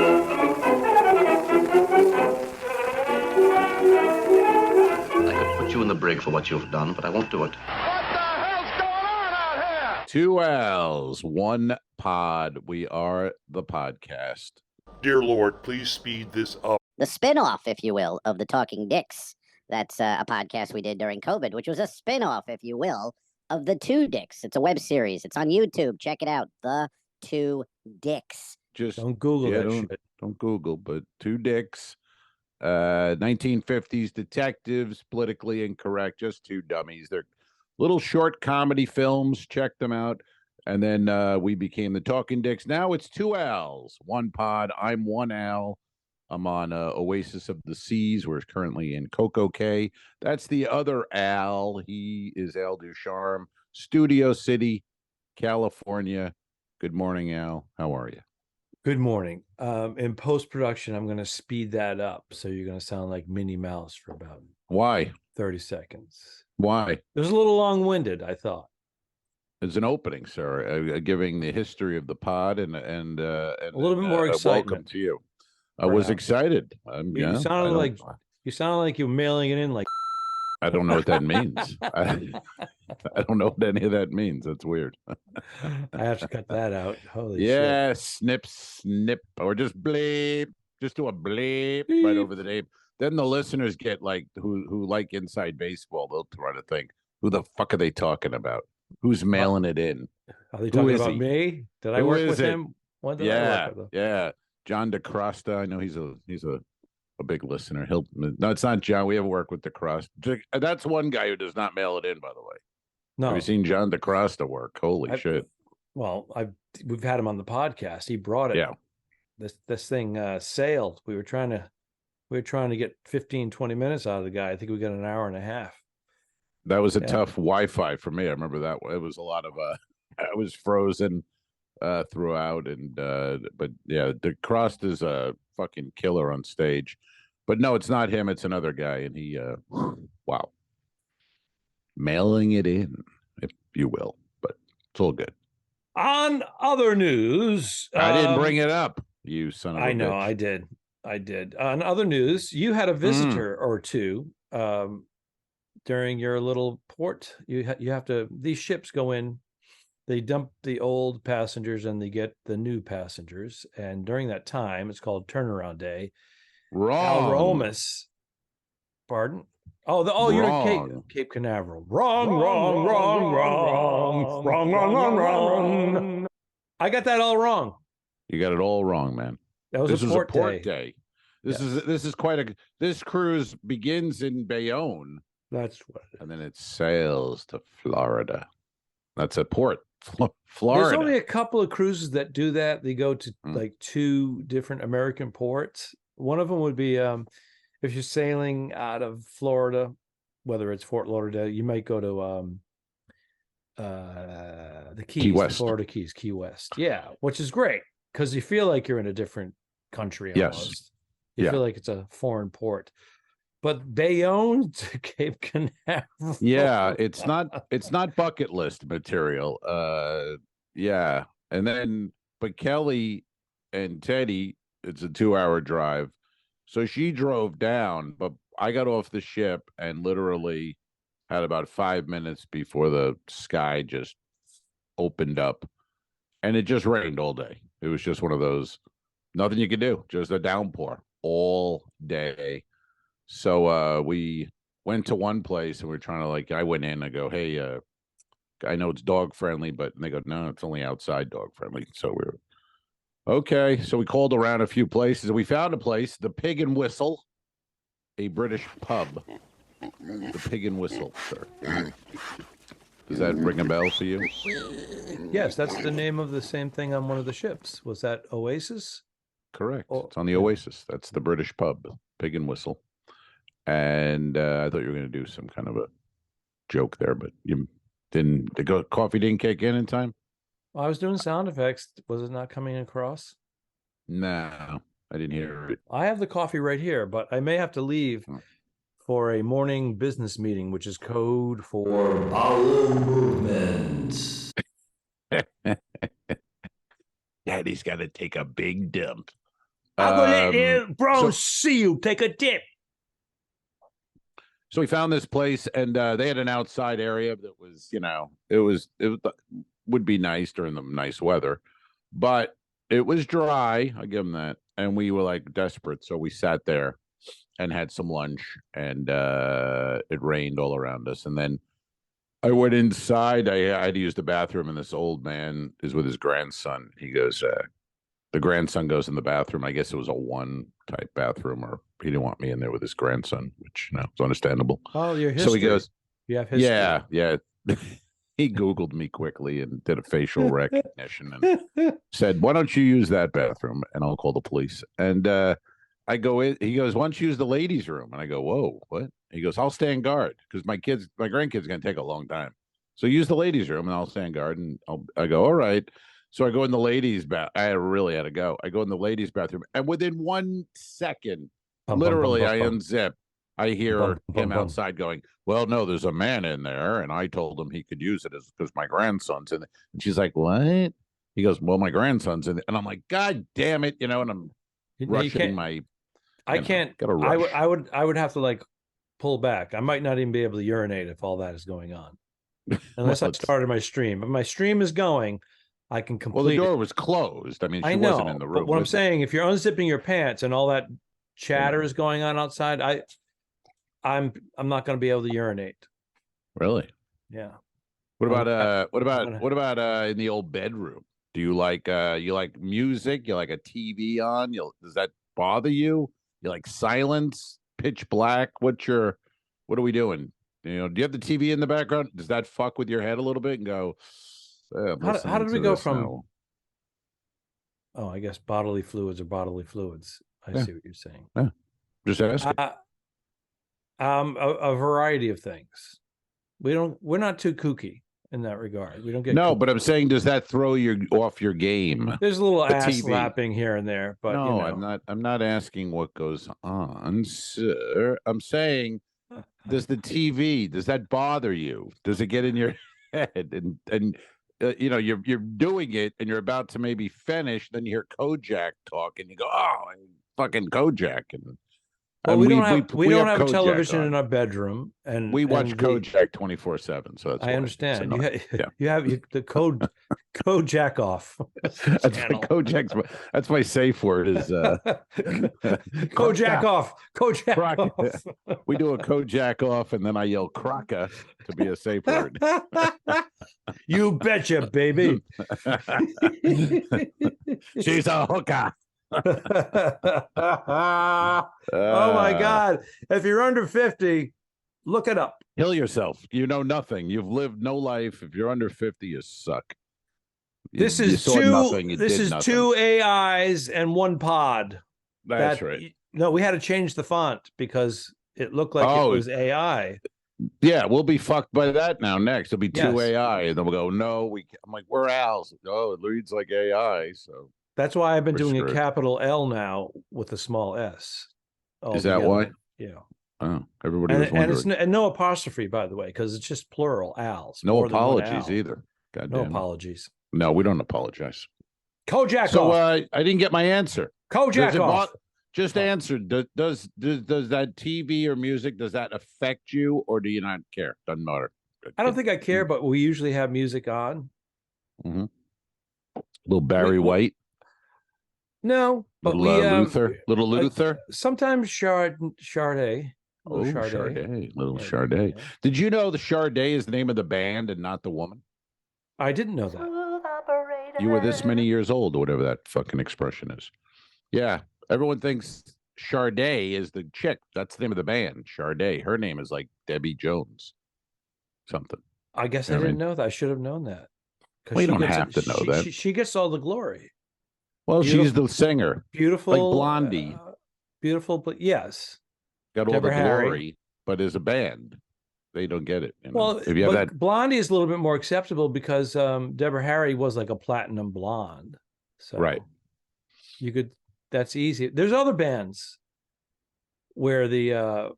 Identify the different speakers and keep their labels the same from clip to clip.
Speaker 1: I could put you in the brig for what you've done, but I won't do it.
Speaker 2: What the hell's going on out here?
Speaker 3: 2 L's, 1 pod. We are the podcast.
Speaker 4: Dear Lord, please speed this up.
Speaker 5: The spin-off, if you will, of the Talking Dicks. That's a podcast we did during COVID, which was a spin-off, if you will, of the Two Dicks. It's a web series. It's on YouTube. Check it out. The Two Dicks.
Speaker 3: Just
Speaker 6: Don't Google that shit.
Speaker 3: Don't Google, but Two Dicks. 1950s detectives, politically incorrect, just two dummies. They're little short comedy films. Check them out. And then we became the Talking Dicks. Now it's 2 L's, 1 pod. I'm 1 L. I'm on Oasis of the Seas. We're currently in Coco Cay. That's the other Al. He is Al Ducharme, Studio City, California. Good morning, Al. How are you?
Speaker 6: Good morning. In post-production, I'm going to speed that up. So you're going to sound like Minnie Mouse for about
Speaker 3: Why?
Speaker 6: 30 seconds.
Speaker 3: Why?
Speaker 6: It was a little long-winded, I thought.
Speaker 3: It's an opening, sir, giving the history of the pod and
Speaker 6: a little bit more excitement.
Speaker 3: Welcome to you. I was excited.
Speaker 6: You sounded like you're mailing it in like.
Speaker 3: I don't know what that means. I don't know what any of that means. That's weird.
Speaker 6: I have to cut that out. Holy
Speaker 3: shit.
Speaker 6: Snip,
Speaker 3: snip, or just bleep. Just do a bleep right over the name. Then the listeners get like who like inside baseball. They'll try to think, who the fuck are they talking about? Who's mailing it in?
Speaker 6: Are they talking about me? Did I work with him? When did I work with him?
Speaker 3: Yeah. John DeCrosta. I know he's a big listener. No, it's not John. We haven't worked with DeCrosta. That's one guy who does not mail it in, by the way.
Speaker 6: No.
Speaker 3: Have you seen John DeCrosta work? Holy shit.
Speaker 6: Well, we've had him on the podcast. He brought it.
Speaker 3: Yeah.
Speaker 6: This thing sailed. We were trying to get 15, 20 minutes out of the guy. I think we got an hour and a half.
Speaker 3: That was a tough Wi-Fi for me. I remember that one. It was a lot of I was frozen throughout, and but yeah, DeCrosta is a fucking killer on stage. But no, it's not him. It's another guy, and he wow, mailing it in, if you will. But it's all good.
Speaker 6: On other news,
Speaker 3: I didn't bring it up. You son of a bitch.
Speaker 6: I know, I did. On other news, you had a visitor or two during your little port. You have to. These ships go in. They dump the old passengers and they get the new passengers. And during that time, it's called turnaround day.
Speaker 3: Wrong.
Speaker 6: Romas. Pardon? You're in Cape Canaveral. Wrong. I got that all wrong.
Speaker 3: You got it all wrong, man.
Speaker 6: This was a port
Speaker 3: day. This is quite this cruise begins in Bayonne.
Speaker 6: That's what it is.
Speaker 3: And then it sails to Florida. That's a port. Florida.
Speaker 6: There's only a couple of cruises that do that. They go to like 2 different American ports. One of them would be if you're sailing out of Florida, whether it's Fort Lauderdale, you might go to the Keys,
Speaker 3: Key West.
Speaker 6: the Florida Keys, Key West. Yeah, which is great because you feel like you're in a different country almost.
Speaker 3: Yes.
Speaker 6: You feel like it's a foreign port. But Bayonne to Cape Canaveral.
Speaker 3: Yeah, it's not bucket list material. Yeah. And then but Kelly and Teddy, it's a 2-hour drive. So she drove down, but I got off the ship and literally had about 5 minutes before the sky just opened up. And it just rained all day. It was just one of those, nothing you could do, just a downpour all day. So we went to one place and we're trying to I went in, I go, hey, I know it's dog friendly, but they go, no, it's only outside dog friendly. So we're okay. So we called around a few places and we found a place, the Pig and Whistle, a British pub. The Pig and Whistle, sir. Does that ring a bell for you?
Speaker 6: Yes, that's the name of the same thing on one of the ships. Was that Oasis?
Speaker 3: Correct. It's on the Oasis. That's the British pub, Pig and Whistle. And I thought you were going to do some kind of a joke there, but you didn't. The coffee didn't kick in time?
Speaker 6: Well, I was doing sound effects. Was it not coming across?
Speaker 3: No, I didn't hear it.
Speaker 6: I have the coffee right here, but I may have to leave for a morning business meeting, which is code for bowel movements.
Speaker 3: Daddy's got to take a big dump.
Speaker 6: I'm gonna let the
Speaker 3: So-
Speaker 6: bros see you take a dip.
Speaker 3: So we found this place, and they had an outside area that was, it would be nice during the nice weather, but it was dry. I give them that, and we were like desperate, so we sat there and had some lunch, and it rained all around us, and then I went inside. I had to use the bathroom, and this old man is with his grandson. He goes, the grandson goes in the bathroom. I guess it was a one type bathroom, or he didn't want me in there with his grandson, which it's understandable.
Speaker 6: Oh, your history.
Speaker 3: So he goes,
Speaker 6: you have history.
Speaker 3: yeah. He Googled me quickly and did a facial recognition and said, "Why don't you use that bathroom? And I'll call the police." And I go in. He goes, "Why don't you use the ladies' room?" And I go, "Whoa, what?" He goes, "I'll stand guard because my grandkids going to take a long time. So use the ladies' room and I'll stand guard." And I go, "All right." So I go in the ladies' bath. I really had to go. I go in the ladies' bathroom, and within 1 second, literally, I unzip. I hear him outside going, "Well, no, there's a man in there, and I told him he could use it because my grandson's in it." And she's like, "What?" He goes, "Well, my grandson's in it," and I'm like, "God damn it!" And I'm rushing my.
Speaker 6: I can't.
Speaker 3: Gotta rush.
Speaker 6: I would have to like pull back. I might not even be able to urinate if all that is going on, unless I started my stream. If my stream is going, I can complete.
Speaker 3: Well, the door was closed. I mean, she wasn't in the room.
Speaker 6: But what I'm saying, if you're unzipping your pants and all that chatter is going on outside, I'm not going to be able to urinate.
Speaker 3: Really?
Speaker 6: Yeah.
Speaker 3: What about in the old bedroom? Do you like music? You like a TV on? Does that bother you? You like silence, pitch black? What are we doing? Do you have the TV in the background? Does that fuck with your head a little bit and go?
Speaker 6: How did we go from?
Speaker 3: now.
Speaker 6: Oh, I guess bodily fluids are bodily fluids. I see what you're saying.
Speaker 3: Yeah. Just asking.
Speaker 6: A variety of things. We're not too kooky in that regard. We don't get
Speaker 3: no,
Speaker 6: kooky.
Speaker 3: but I'm saying, does that throw you off your game?
Speaker 6: There's a little ass
Speaker 3: TV.
Speaker 6: slapping here and there, but
Speaker 3: no, I'm not asking what goes on, sir. I'm saying, does the TV, does that bother you? Does it get in your head? And you're doing it and you're about to maybe finish, then you hear Kojak talk and you go, "Oh, fucking Kojak." And
Speaker 6: well, we don't have a
Speaker 3: Kojak
Speaker 6: television
Speaker 3: on.
Speaker 6: in our bedroom, and
Speaker 3: we watch Kojak 24/7. So that's
Speaker 6: I understand.
Speaker 3: Yeah.
Speaker 6: You have the code Kojak off.
Speaker 3: That's Kojak's. That's my safe word. Is
Speaker 6: Kojak off. Kojak off.
Speaker 3: We do a Kojak off, and then I yell "Kraka" to be a safe word.
Speaker 6: You betcha, baby.
Speaker 3: She's a hooker.
Speaker 6: Oh my God. If you're under 50, look it up.
Speaker 3: Kill yourself. You know nothing. You've lived no life. If you're under 50, you suck.
Speaker 6: This is two AIs and one pod.
Speaker 3: That's right.
Speaker 6: No, we had to change the font because it looked like it was AI.
Speaker 3: Yeah, we'll be fucked by that now. Next, it'll be two AI, and then we'll go, "No, I'm like, we're owls." Oh, it reads like AI, so
Speaker 6: that's why I've been doing a capital L now with a small s.
Speaker 3: Is that why?
Speaker 6: Yeah.
Speaker 3: Oh, everybody was wondering.
Speaker 6: And no apostrophe, by the way, because it's just plural owls.
Speaker 3: No apologies either.
Speaker 6: No apologies.
Speaker 3: No, we don't apologize.
Speaker 6: Kojak off.
Speaker 3: So I didn't get my answer.
Speaker 6: Kojak off.
Speaker 3: Just answer. Does that TV or music, does that affect you, or do you not care? Doesn't matter.
Speaker 6: I don't think I care, but we usually have music on.
Speaker 3: Mm-hmm. Little Barry White.
Speaker 6: No, but
Speaker 3: little Luther.
Speaker 6: Sometimes Sade.
Speaker 3: Sade. Little Sade.
Speaker 6: Yeah.
Speaker 3: Did you know the Sade is the name of the band and not the woman?
Speaker 6: I didn't know that.
Speaker 3: You were this many years old, or whatever that fucking expression is. Yeah, everyone thinks Sade is the chick. That's the name of the band, Sade. Her name is like Debbie Jones, something.
Speaker 6: I guess I didn't know that. I should have known that.
Speaker 3: Well, you don't have to know that.
Speaker 6: She gets all the glory.
Speaker 3: Well, she's the singer.
Speaker 6: Beautiful.
Speaker 3: Like Blondie.
Speaker 6: Beautiful, but yes.
Speaker 3: Got all the glory, but as a band, they don't get it.
Speaker 6: Well,
Speaker 3: if you have that...
Speaker 6: Blondie is a little bit more acceptable because Deborah Harry was like a platinum blonde. So
Speaker 3: right.
Speaker 6: You could, that's easy. There's other bands where the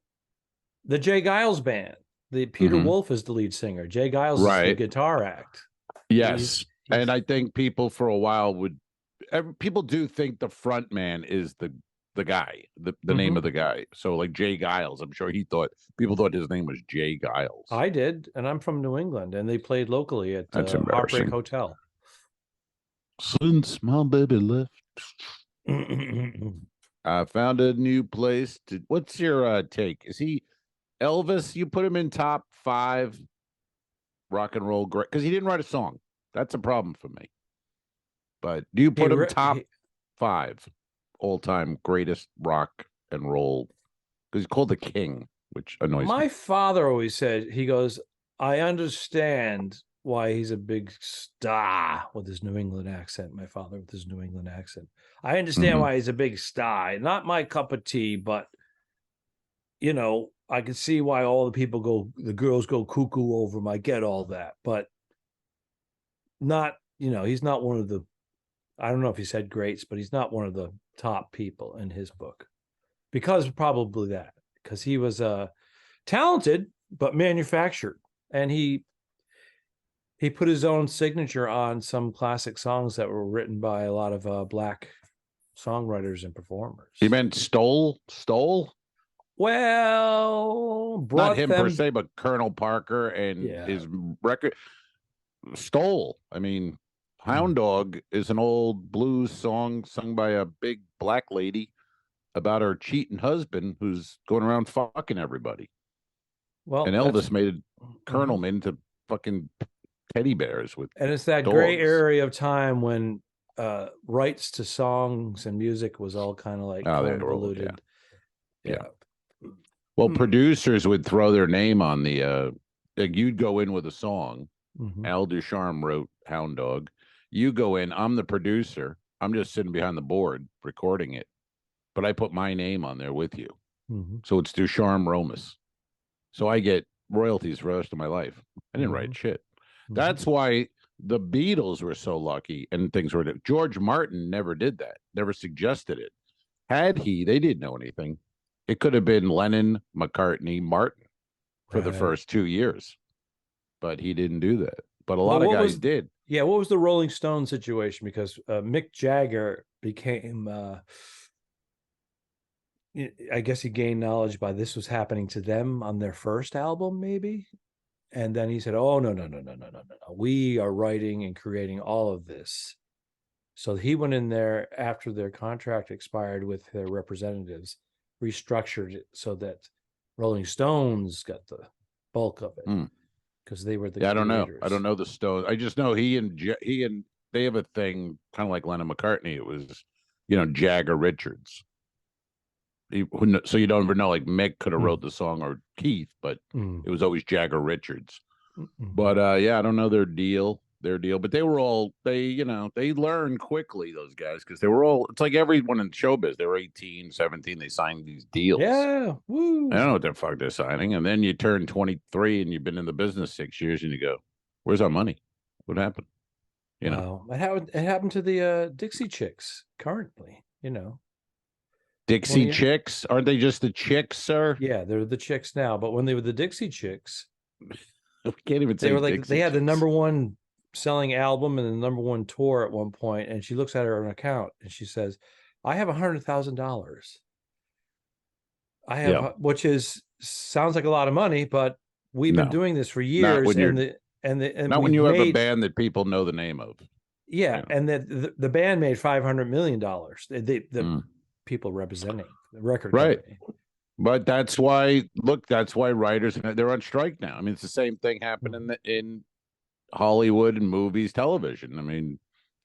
Speaker 6: Jay Giles band, the Peter Wolf is the lead singer. Jay Giles is the guitar act.
Speaker 3: Yes. And I think people for a while would people do think the front man is the guy, the name of the guy. So like Jay Giles, I'm sure people thought his name was Jay Giles.
Speaker 6: I did, and I'm from New England, and they played locally at
Speaker 3: That's
Speaker 6: Heartbreak
Speaker 3: embarrassing.
Speaker 6: Hotel.
Speaker 3: Since my baby left, I found a new place to. What's your take? Is he Elvis? You put him in top 5 rock and roll great because he didn't write a song. That's a problem for me. But do you put him top 5 all-time greatest rock and roll? Because he's called the king, which annoys me.
Speaker 6: My father always said, he goes, I understand why he's a big star with his New England accent. My father with his New England accent. I understand why he's a big star. Not my cup of tea, but you know, I can see why all the girls go cuckoo over him. I get all that, but not, he's not one of the, I don't know if he said greats, but he's not one of the top people in his book because he was talented, but manufactured. And he put his own signature on some classic songs that were written by a lot of black songwriters and performers.
Speaker 3: You meant stole?
Speaker 6: Well,
Speaker 3: not him per se, but Colonel Parker and his record stole. I mean, Hound Dog is an old blues song sung by a big black lady about her cheating husband who's going around fucking everybody.
Speaker 6: Well,
Speaker 3: and Elvis made Colonel made into fucking teddy bears with.
Speaker 6: And it's that gray area of time when rights to songs and music was all kind of like convoluted.
Speaker 3: Yeah. Well, producers would throw their name on the like you'd go in with a song. Al Ducharme wrote Hound Dog. You go in, I'm the producer. I'm just sitting behind the board recording it. But I put my name on there with you. So it's Ducharme Romas. So I get royalties for the rest of my life. I didn't write shit. That's why the Beatles were so lucky and things were. George Martin never did that, never suggested it. Had he, they didn't know anything. It could have been Lennon, McCartney, Martin for the first 2 years. But he didn't do that. But a lot of guys did.
Speaker 6: Yeah, what was the Rolling Stone situation? Because Mick Jagger became, I guess he gained knowledge by this was happening to them on their first album, maybe. And then he said, oh, no. We are writing and creating all of this. So he went in there after their contract expired with their representatives, restructured it so that Rolling Stones got the bulk of it. Because they were the
Speaker 3: I don't know the Stones. I just know he and they have a thing kind of like Lennon McCartney. It was, Jagger Richards. So you don't ever know, like Mick could have wrote the song or Keith, but it was always Jagger Richards. But I don't know their deal, but they were all, they learned quickly, those guys, because they were all, it's like everyone in showbiz, they were 18, 17, they signed these deals.
Speaker 6: Yeah. Woo.
Speaker 3: I don't know what the fuck they're signing. And then you turn 23 and you've been in the business 6 years and you go, where's our money? What happened?
Speaker 6: It happened to the Dixie Chicks currently,
Speaker 3: Dixie Chicks? Aren't they just the Chicks, sir?
Speaker 6: Yeah, they're the Chicks now. But when they were the Dixie Chicks,
Speaker 3: we can't even say
Speaker 6: they were like
Speaker 3: Dixie
Speaker 6: they had the
Speaker 3: Chicks.
Speaker 6: #1 selling album and the #1 tour at one point. And she looks at her account and she says, "I have $100,000. I have, which sounds like a lot of money, but we've been doing this for years."
Speaker 3: Not when you have a band that people know the name of.
Speaker 6: Yeah, and the band made $500 million. The people representing the record company.
Speaker 3: But that's why writers, they're on strike now. I mean, it's the same thing happening in Hollywood and movies, television. I mean,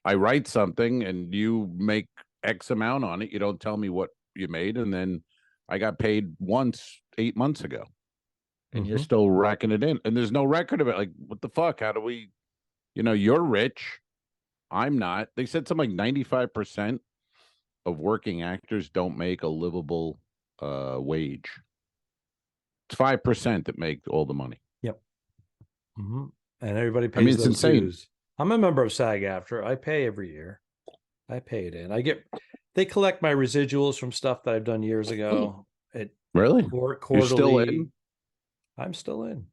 Speaker 3: I write something and you make X amount on it. You don't tell me what you made, and then I got paid once 8 months ago, and you're still racking it in, and there's no record of it. Like, what the fuck? How do we? You're rich, I'm not. They said something like 95% of working actors don't make a livable wage. It's 5% that make all the money.
Speaker 6: Yep. And everybody pays.
Speaker 3: It's insane.
Speaker 6: Dues. I'm a member of SAG-AFTRA. I pay every year. I pay it in. They collect my residuals from stuff that I've done years ago.
Speaker 3: Really?
Speaker 6: Quarterly.
Speaker 3: You're still in?
Speaker 6: I'm still in.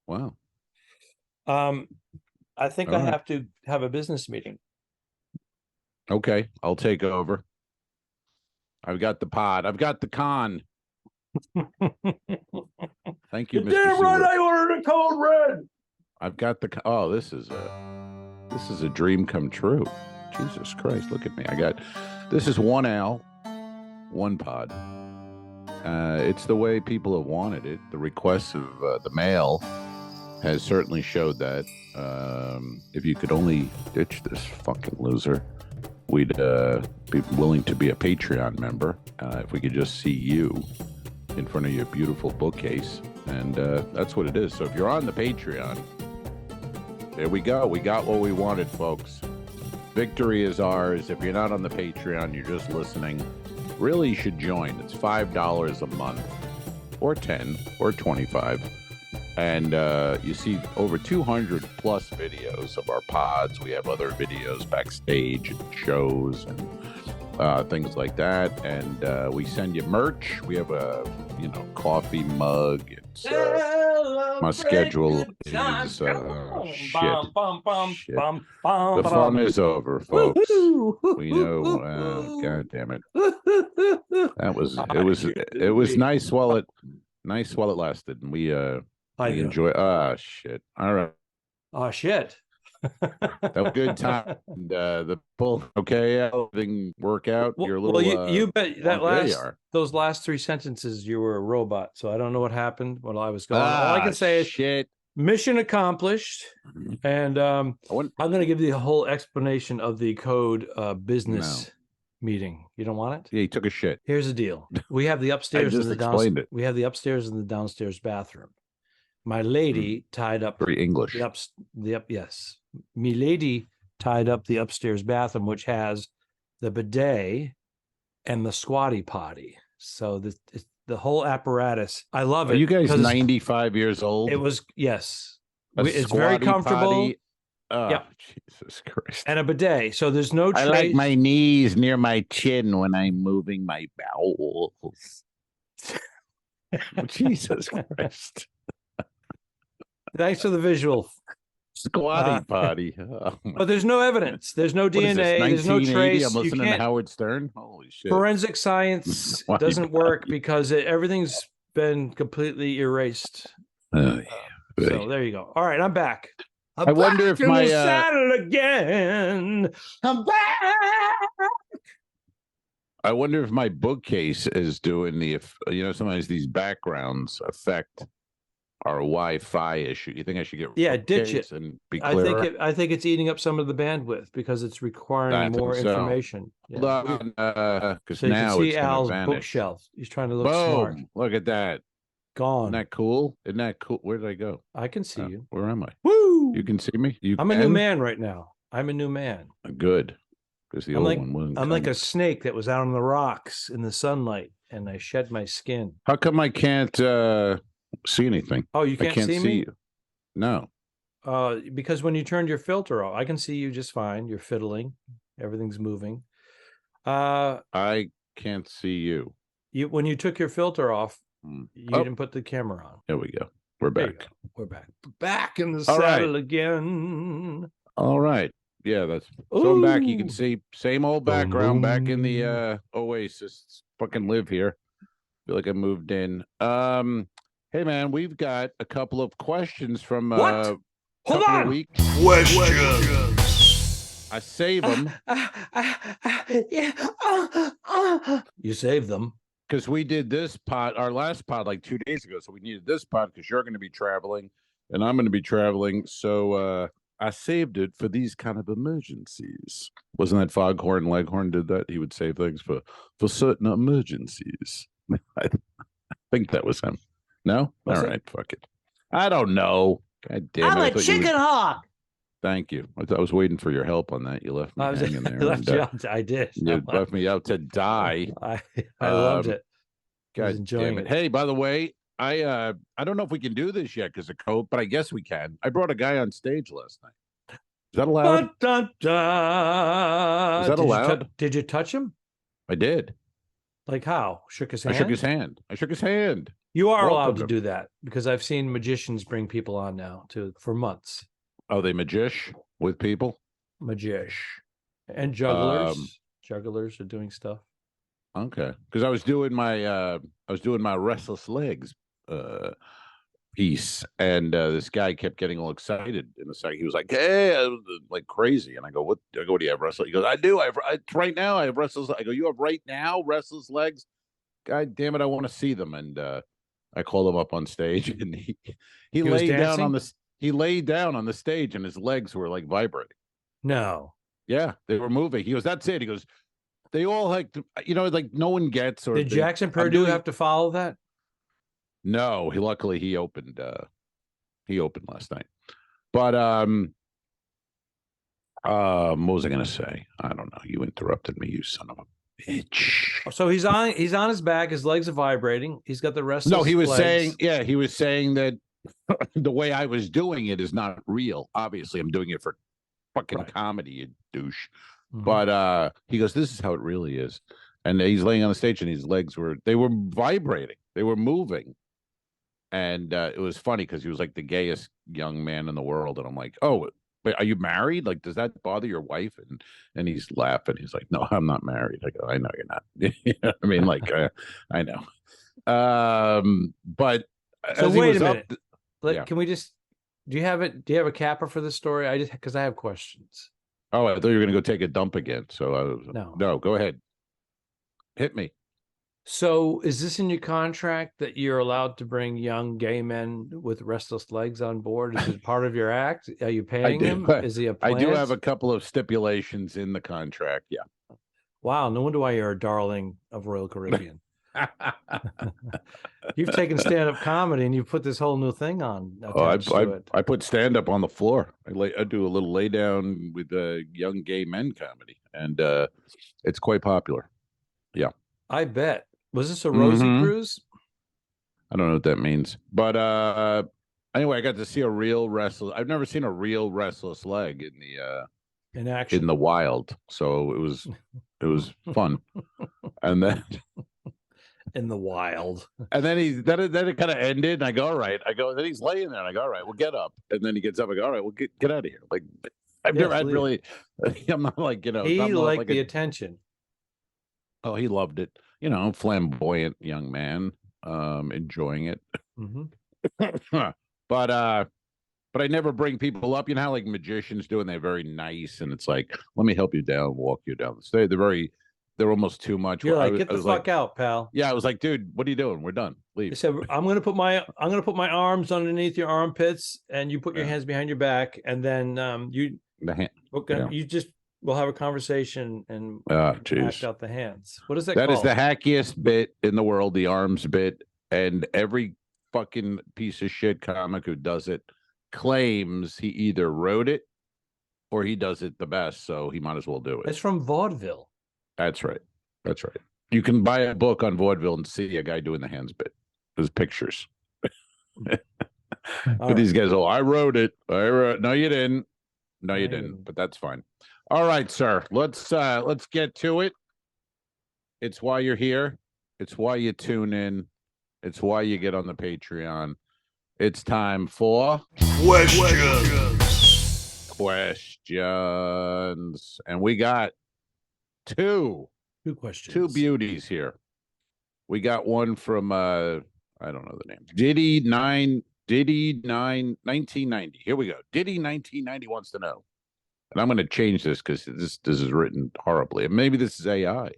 Speaker 3: Wow.
Speaker 6: I think I have to have a business meeting.
Speaker 3: Okay, I'll take over. I've got the pod. I've got the con. Thank you, Mr.
Speaker 6: Damn right,
Speaker 3: Seward.
Speaker 6: I ordered a cold red.
Speaker 3: I've got the. Oh, this is a dream come true. Jesus Christ, look at me. This is one Al, one pod. It's the way people have wanted it. The requests of the mail has certainly showed that. If you could only ditch this fucking loser, we'd be willing to be a Patreon member. If we could just see you in front of your beautiful bookcase. And that's what it is. So if you're on the Patreon, there we go. We got what we wanted, folks. Victory is ours. If you're not on the Patreon, you're just listening. Really, you should join. It's $5 a month, or 10, or 25. And you see over 200 plus videos of our pods. We have other videos backstage and shows and things like that. And we send you merch. We have a coffee mug. It's my schedule is shit. Shit. The fun is over, folks. We know. God damn it. It was nice while it lasted, and we enjoy. Shit. All right.
Speaker 6: Oh shit.
Speaker 3: That was a good time. And, the pull. Okay, everything work out. You're a little.
Speaker 6: Well, you bet that those last 3 sentences you were a robot. So I don't know what happened while I was gone. All I can say is
Speaker 3: shit.
Speaker 6: Mission accomplished. And I'm going to give you the whole explanation of the code business meeting. You don't want it?
Speaker 3: Yeah, he took a shit.
Speaker 6: Here's the deal. We have the upstairs and the downstairs.
Speaker 3: It.
Speaker 6: We have the upstairs and the downstairs bathroom. My lady tied up
Speaker 3: very English.
Speaker 6: Yes. My lady tied up the upstairs bathroom, which has the bidet and the squatty potty. So the whole apparatus. I love it.
Speaker 3: Are you guys 95 years old?
Speaker 6: It was, yes. It's very comfortable.
Speaker 3: Oh,
Speaker 6: yep.
Speaker 3: Jesus Christ.
Speaker 6: And a bidet. So there's no trace.
Speaker 3: I like my knees near my chin when I'm moving my bowels. Jesus Christ.
Speaker 6: Thanks for the visual.
Speaker 3: Squatty potty. Oh,
Speaker 6: but there's no evidence. There's no DNA. There's no trace.
Speaker 3: I'm listening to Howard Stern. Holy shit.
Speaker 6: Forensic science doesn't work because everything's been completely erased. So there you go. All right, I'm back.
Speaker 3: I wonder if my
Speaker 6: saddle again. I'm back.
Speaker 3: I wonder if my bookcase is doing sometimes these backgrounds affect our Wi-Fi issue. You think I should get
Speaker 6: ditch it
Speaker 3: and be clearer?
Speaker 6: I think it's eating up some of the bandwidth because it's requiring more information.
Speaker 3: Hold on, because
Speaker 6: so
Speaker 3: now
Speaker 6: you can see
Speaker 3: it's
Speaker 6: Al's
Speaker 3: vanish.
Speaker 6: bookshelf. He's trying to look smart.
Speaker 3: Look at that.
Speaker 6: Gone.
Speaker 3: Isn't that cool? Where did I go?
Speaker 6: I can see you.
Speaker 3: Where am I?
Speaker 6: Woo!
Speaker 3: You can see me?
Speaker 6: I'm a new man right now. I'm a new man.
Speaker 3: Good. Because the old one wasn't.
Speaker 6: I'm like a snake that was out on the rocks in the sunlight, and I shed my skin.
Speaker 3: How come I can't see anything?
Speaker 6: Oh, you can't see me?
Speaker 3: You. No.
Speaker 6: Because when you turned your filter off, I can see you just fine. You're fiddling. Everything's moving.
Speaker 3: I can't see you.
Speaker 6: When you took your filter off, you didn't put the camera on.
Speaker 3: There we go. We're back.
Speaker 6: We're back. Back in the saddle again.
Speaker 3: All right. Yeah, so I'm back. You can see same old background back in the Oasis. Fucking live here. Feel like I moved in. Hey man, we've got a couple of questions from
Speaker 6: Hold on.
Speaker 3: Weeks.
Speaker 4: Questions.
Speaker 3: I save them.
Speaker 6: You saved them.
Speaker 3: Because we did this pod, our last pod, like 2 days ago. So we needed this pod because you're going to be traveling and I'm going to be traveling. So I saved it for these kind of emergencies. Wasn't that Foghorn Leghorn did that? He would save things for certain emergencies. I think that was him. No? All right, fuck it. I don't know. God damn it.
Speaker 6: I'm a chicken hawk.
Speaker 3: Thank you. I was waiting for your help on that. You left me hanging there.
Speaker 6: I did.
Speaker 3: You left me out to die.
Speaker 6: I loved it.
Speaker 3: God damn it. Hey, by the way, I don't know if we can do this yet because of COVID, but I guess we can. I brought a guy on stage last night. Is that allowed? Is that allowed?
Speaker 6: Did you touch him?
Speaker 3: I did.
Speaker 6: Like how? Shook his hand?
Speaker 3: I shook his hand. I shook his hand.
Speaker 6: You are allowed to do that because I've seen magicians bring people on now for months.
Speaker 3: Oh, they magish with people?
Speaker 6: Magish. And jugglers are doing stuff.
Speaker 3: Okay, because I was doing my restless legs piece, and this guy kept getting all excited in a second. He was like, "Hey," like crazy, and I go, "What? I go, what do you have restless?" He goes, "I do. Right now. I have restless." I go, "You have right now restless legs?" God damn it! I want to see them, and I called him up on stage, and he laid down on the stage, and his legs were like vibrating.
Speaker 6: No.
Speaker 3: Yeah, they were moving. He goes, "That's it." He goes, "They all like, like no one gets." Or
Speaker 6: Did Jackson Purdue have to follow that?
Speaker 3: No, luckily he opened last night. But what was I gonna say? I don't know. You interrupted me, you son of a bitch.
Speaker 6: So he's on his back, his legs are vibrating. He's got the restless
Speaker 3: No, he was
Speaker 6: legs.
Speaker 3: saying that the way I was doing it is not real. Obviously, I'm doing it for fucking comedy, you douche.
Speaker 6: Mhm.
Speaker 3: But he goes, "This is how it really is." And he's laying on the stage, and his legs were vibrating, they were moving. And it was funny because he was like the gayest young man in the world. And I'm like, "Oh, wait, are you married? Like, does that bother your wife?" And he's laughing. He's like, "No, I'm not married." I go, "I know you're not." You know what I mean, like, I know. But
Speaker 6: so wait a minute.
Speaker 3: Yeah.
Speaker 6: Can we just, do you have a capper for this story? Because I have questions.
Speaker 3: Oh, I thought you were going to go take a dump again. So no, go ahead. Hit me.
Speaker 6: So is this in your contract that you're allowed to bring young gay men with restless legs on board? Is it part of your act? Are you paying him? Is he a plant?
Speaker 3: I do have a couple of stipulations in the contract. Yeah.
Speaker 6: Wow. No wonder why you're a darling of Royal Caribbean. You've taken stand-up comedy and you put this whole new thing on.
Speaker 3: I put stand-up on the floor. I do a little lay down with young gay men comedy, and it's quite popular. Yeah.
Speaker 6: I bet. Was this a Rosie cruise?
Speaker 3: I don't know what that means, but anyway, I got to see a real restless. I've never seen a real restless leg
Speaker 6: in action
Speaker 3: in the wild, so it was fun. And then
Speaker 6: in the wild,
Speaker 3: and then it kind of ended, and I go, "All right." Then he's laying there, and I go, "All right, well, get up." And then he gets up. I go, "All right, well, get out of here." Like I've never had really. I'm not like,
Speaker 6: He liked like the attention.
Speaker 3: Oh, he loved it. Flamboyant young man, enjoying it. But I never bring people up. You know how like magicians do, and they're very nice, and it's like, "Let me help you down, walk you down the stairs." They're almost too much.
Speaker 6: You're like, "Get the fuck out, pal."
Speaker 3: Yeah, I was like, "Dude, what are you doing? We're done. Leave."
Speaker 6: He said, I'm gonna put my arms underneath your armpits, and you put your hands behind your back, and then we'll have a conversation and act out the hands. What is that called?
Speaker 3: That is the hackiest bit in the world, the arms bit, and every fucking piece of shit comic who does it claims he either wrote it or he does it the best, so he might as well do it.
Speaker 6: It's from vaudeville.
Speaker 3: That's right. You can buy a book on vaudeville and see a guy doing the hands bit. There's pictures. But these guys, I wrote it. No, you didn't. No, you didn't. But that's fine. All right, sir. Let's get to it. It's why you're here. It's why you tune in. It's why you get on the Patreon. It's time for questions. And we got two questions. Two beauties here. We got one from I don't know the name. Diddy 1990. Here we go. Diddy 1990 wants to know. And I'm going to change this because this is written horribly. And maybe this is AI.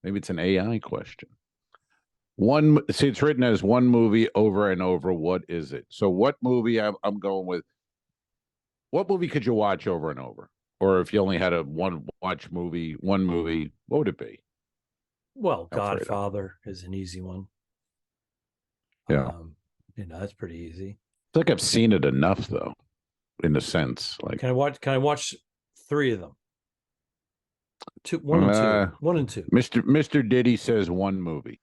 Speaker 3: Maybe it's an AI question. It's written as one movie over and over. What is it? So what movie I'm going with? What movie could you watch over and over? Or if you only had one movie, what would it be?
Speaker 6: Well, Godfather is an easy one.
Speaker 3: Yeah.
Speaker 6: That's pretty easy.
Speaker 3: I feel like I've seen it enough though, in a sense. Like,
Speaker 6: can I watch three of them? One and two.
Speaker 3: Mr. Diddy says one movie.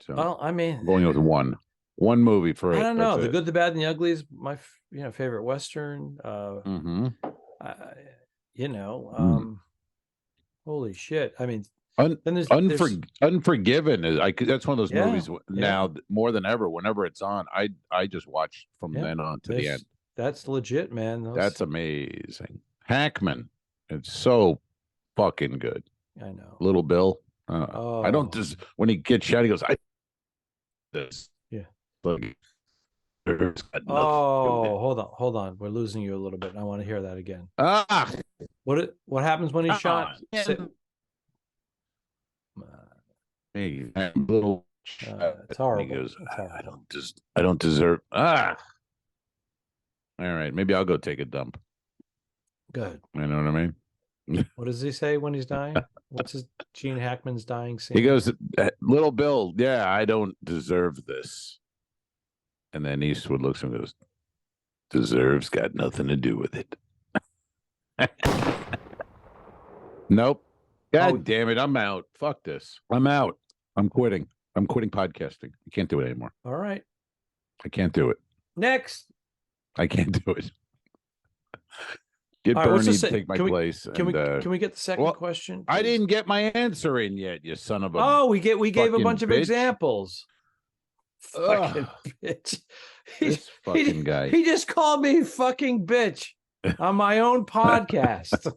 Speaker 3: So
Speaker 6: well, I mean,
Speaker 3: I'm going with one movie for it.
Speaker 6: I don't know. The Good, the Bad, and the Ugly is my favorite Western. Holy shit! I mean,
Speaker 3: Unforgiven is that's one of those movies now more than ever. Whenever it's on, I just watch from then on to the end.
Speaker 6: That's legit, man.
Speaker 3: That's amazing. Hackman. It's so fucking good.
Speaker 6: I know.
Speaker 3: Little Bill. I don't just when he gets shot, he goes, I this.
Speaker 6: Yeah.
Speaker 3: Look,
Speaker 6: hold on. We're losing you a little bit. I want to hear that again. What happens when he's shot?
Speaker 3: Hey, little
Speaker 6: it's horrible.
Speaker 3: He goes,
Speaker 6: it's horrible.
Speaker 3: I don't deserve. All right, maybe I'll go take a dump.
Speaker 6: Good.
Speaker 3: You know what I mean?
Speaker 6: What does he say when he's dying? What's his Gene Hackman's dying scene?
Speaker 3: He goes, Little Bill, yeah, I don't deserve this. And then Eastwood looks at him and goes, deserves got nothing to do with it. Nope. God damn it. I'm out. Fuck this. I'm out. I'm quitting. I'm quitting podcasting. I can't do it anymore.
Speaker 6: All right.
Speaker 3: I can't do it.
Speaker 6: Next.
Speaker 3: I can't do it. Get Bernie to take my place.
Speaker 6: Can we get the second question? Please?
Speaker 3: I didn't get my answer in yet, you son of a.
Speaker 6: Oh, we gave a bunch of
Speaker 3: bitch.
Speaker 6: Examples. Fucking bitch.
Speaker 3: This fucking guy.
Speaker 6: He just called me fucking bitch on my own podcast.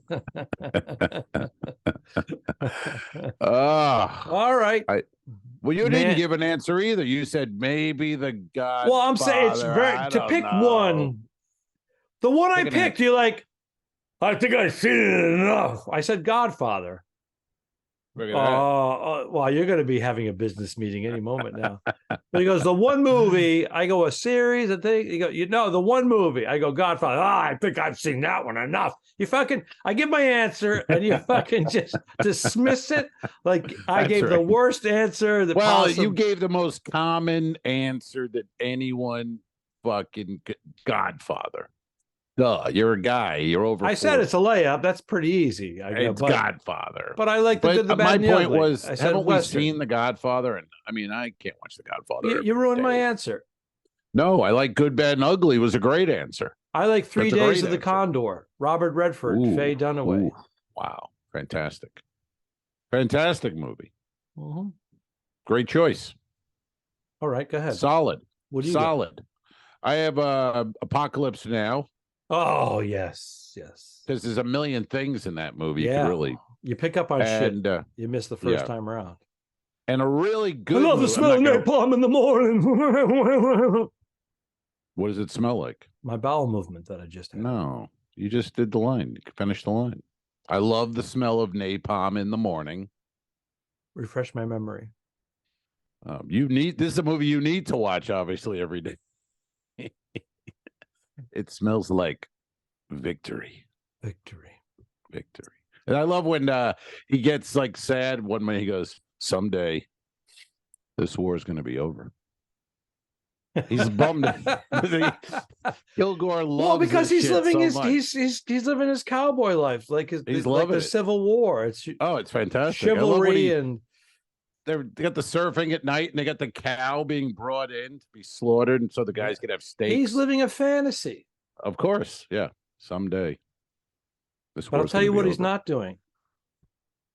Speaker 6: All right.
Speaker 3: Well, you didn't give an answer either. You said maybe the God.
Speaker 6: Well, I'm saying it's very to pick one. The one I picked, you're like, I think I've seen it enough. I said Godfather. Well, you're going to be having a business meeting any moment now. But he goes, the one movie. I go, a series. I think you go, the one movie. I go, Godfather. I think I've seen that one enough. I give my answer, and you fucking just dismiss it like I gave the worst answer.
Speaker 3: You gave the most common answer that anyone fucking Godfather. Duh, you're a guy. You're over.
Speaker 6: I said it's a layup. That's pretty easy.
Speaker 3: It's Godfather.
Speaker 6: But I like the good, the bad, and the ugly.
Speaker 3: My point was, haven't we
Speaker 6: Western.
Speaker 3: seen The Godfather? And I mean, I can't watch The Godfather.
Speaker 6: You ruined my answer.
Speaker 3: No, I like Good, Bad, and Ugly was a great answer.
Speaker 6: I like 3 Days of the Condor. Robert Redford, Faye Dunaway.
Speaker 3: Wow, fantastic, fantastic movie.
Speaker 6: Mm-hmm.
Speaker 3: Great choice.
Speaker 6: All right, go ahead.
Speaker 3: Solid.
Speaker 6: What do you
Speaker 3: solid? Got? I have Apocalypse Now.
Speaker 6: Oh, yes.
Speaker 3: Because there's a million things in that movie.
Speaker 6: Yeah.
Speaker 3: You
Speaker 6: pick up on shit. You missed the first time around.
Speaker 3: And a really good.
Speaker 6: I love the smell of napalm in the morning.
Speaker 3: What does it smell like?
Speaker 6: My bowel movement that I just had.
Speaker 3: No, you just did the line. You finished the line. I love the smell of napalm in the morning.
Speaker 6: Refresh my memory.
Speaker 3: This is a movie you need to watch, obviously, every day. It smells like victory. And I love when he gets like sad one minute. He goes, someday this war is going to be over. He's bummed. Kilgore loves
Speaker 6: because he's living
Speaker 3: he's
Speaker 6: living his cowboy life, like
Speaker 3: he's loving
Speaker 6: the Civil War. It's
Speaker 3: fantastic.
Speaker 6: Chivalry and
Speaker 3: they got the surfing at night, and they got the cow being brought in to be slaughtered, and so the guys could have steaks.
Speaker 6: He's living a fantasy.
Speaker 3: Of course, yeah. Someday.
Speaker 6: But I'll tell you what he's not doing.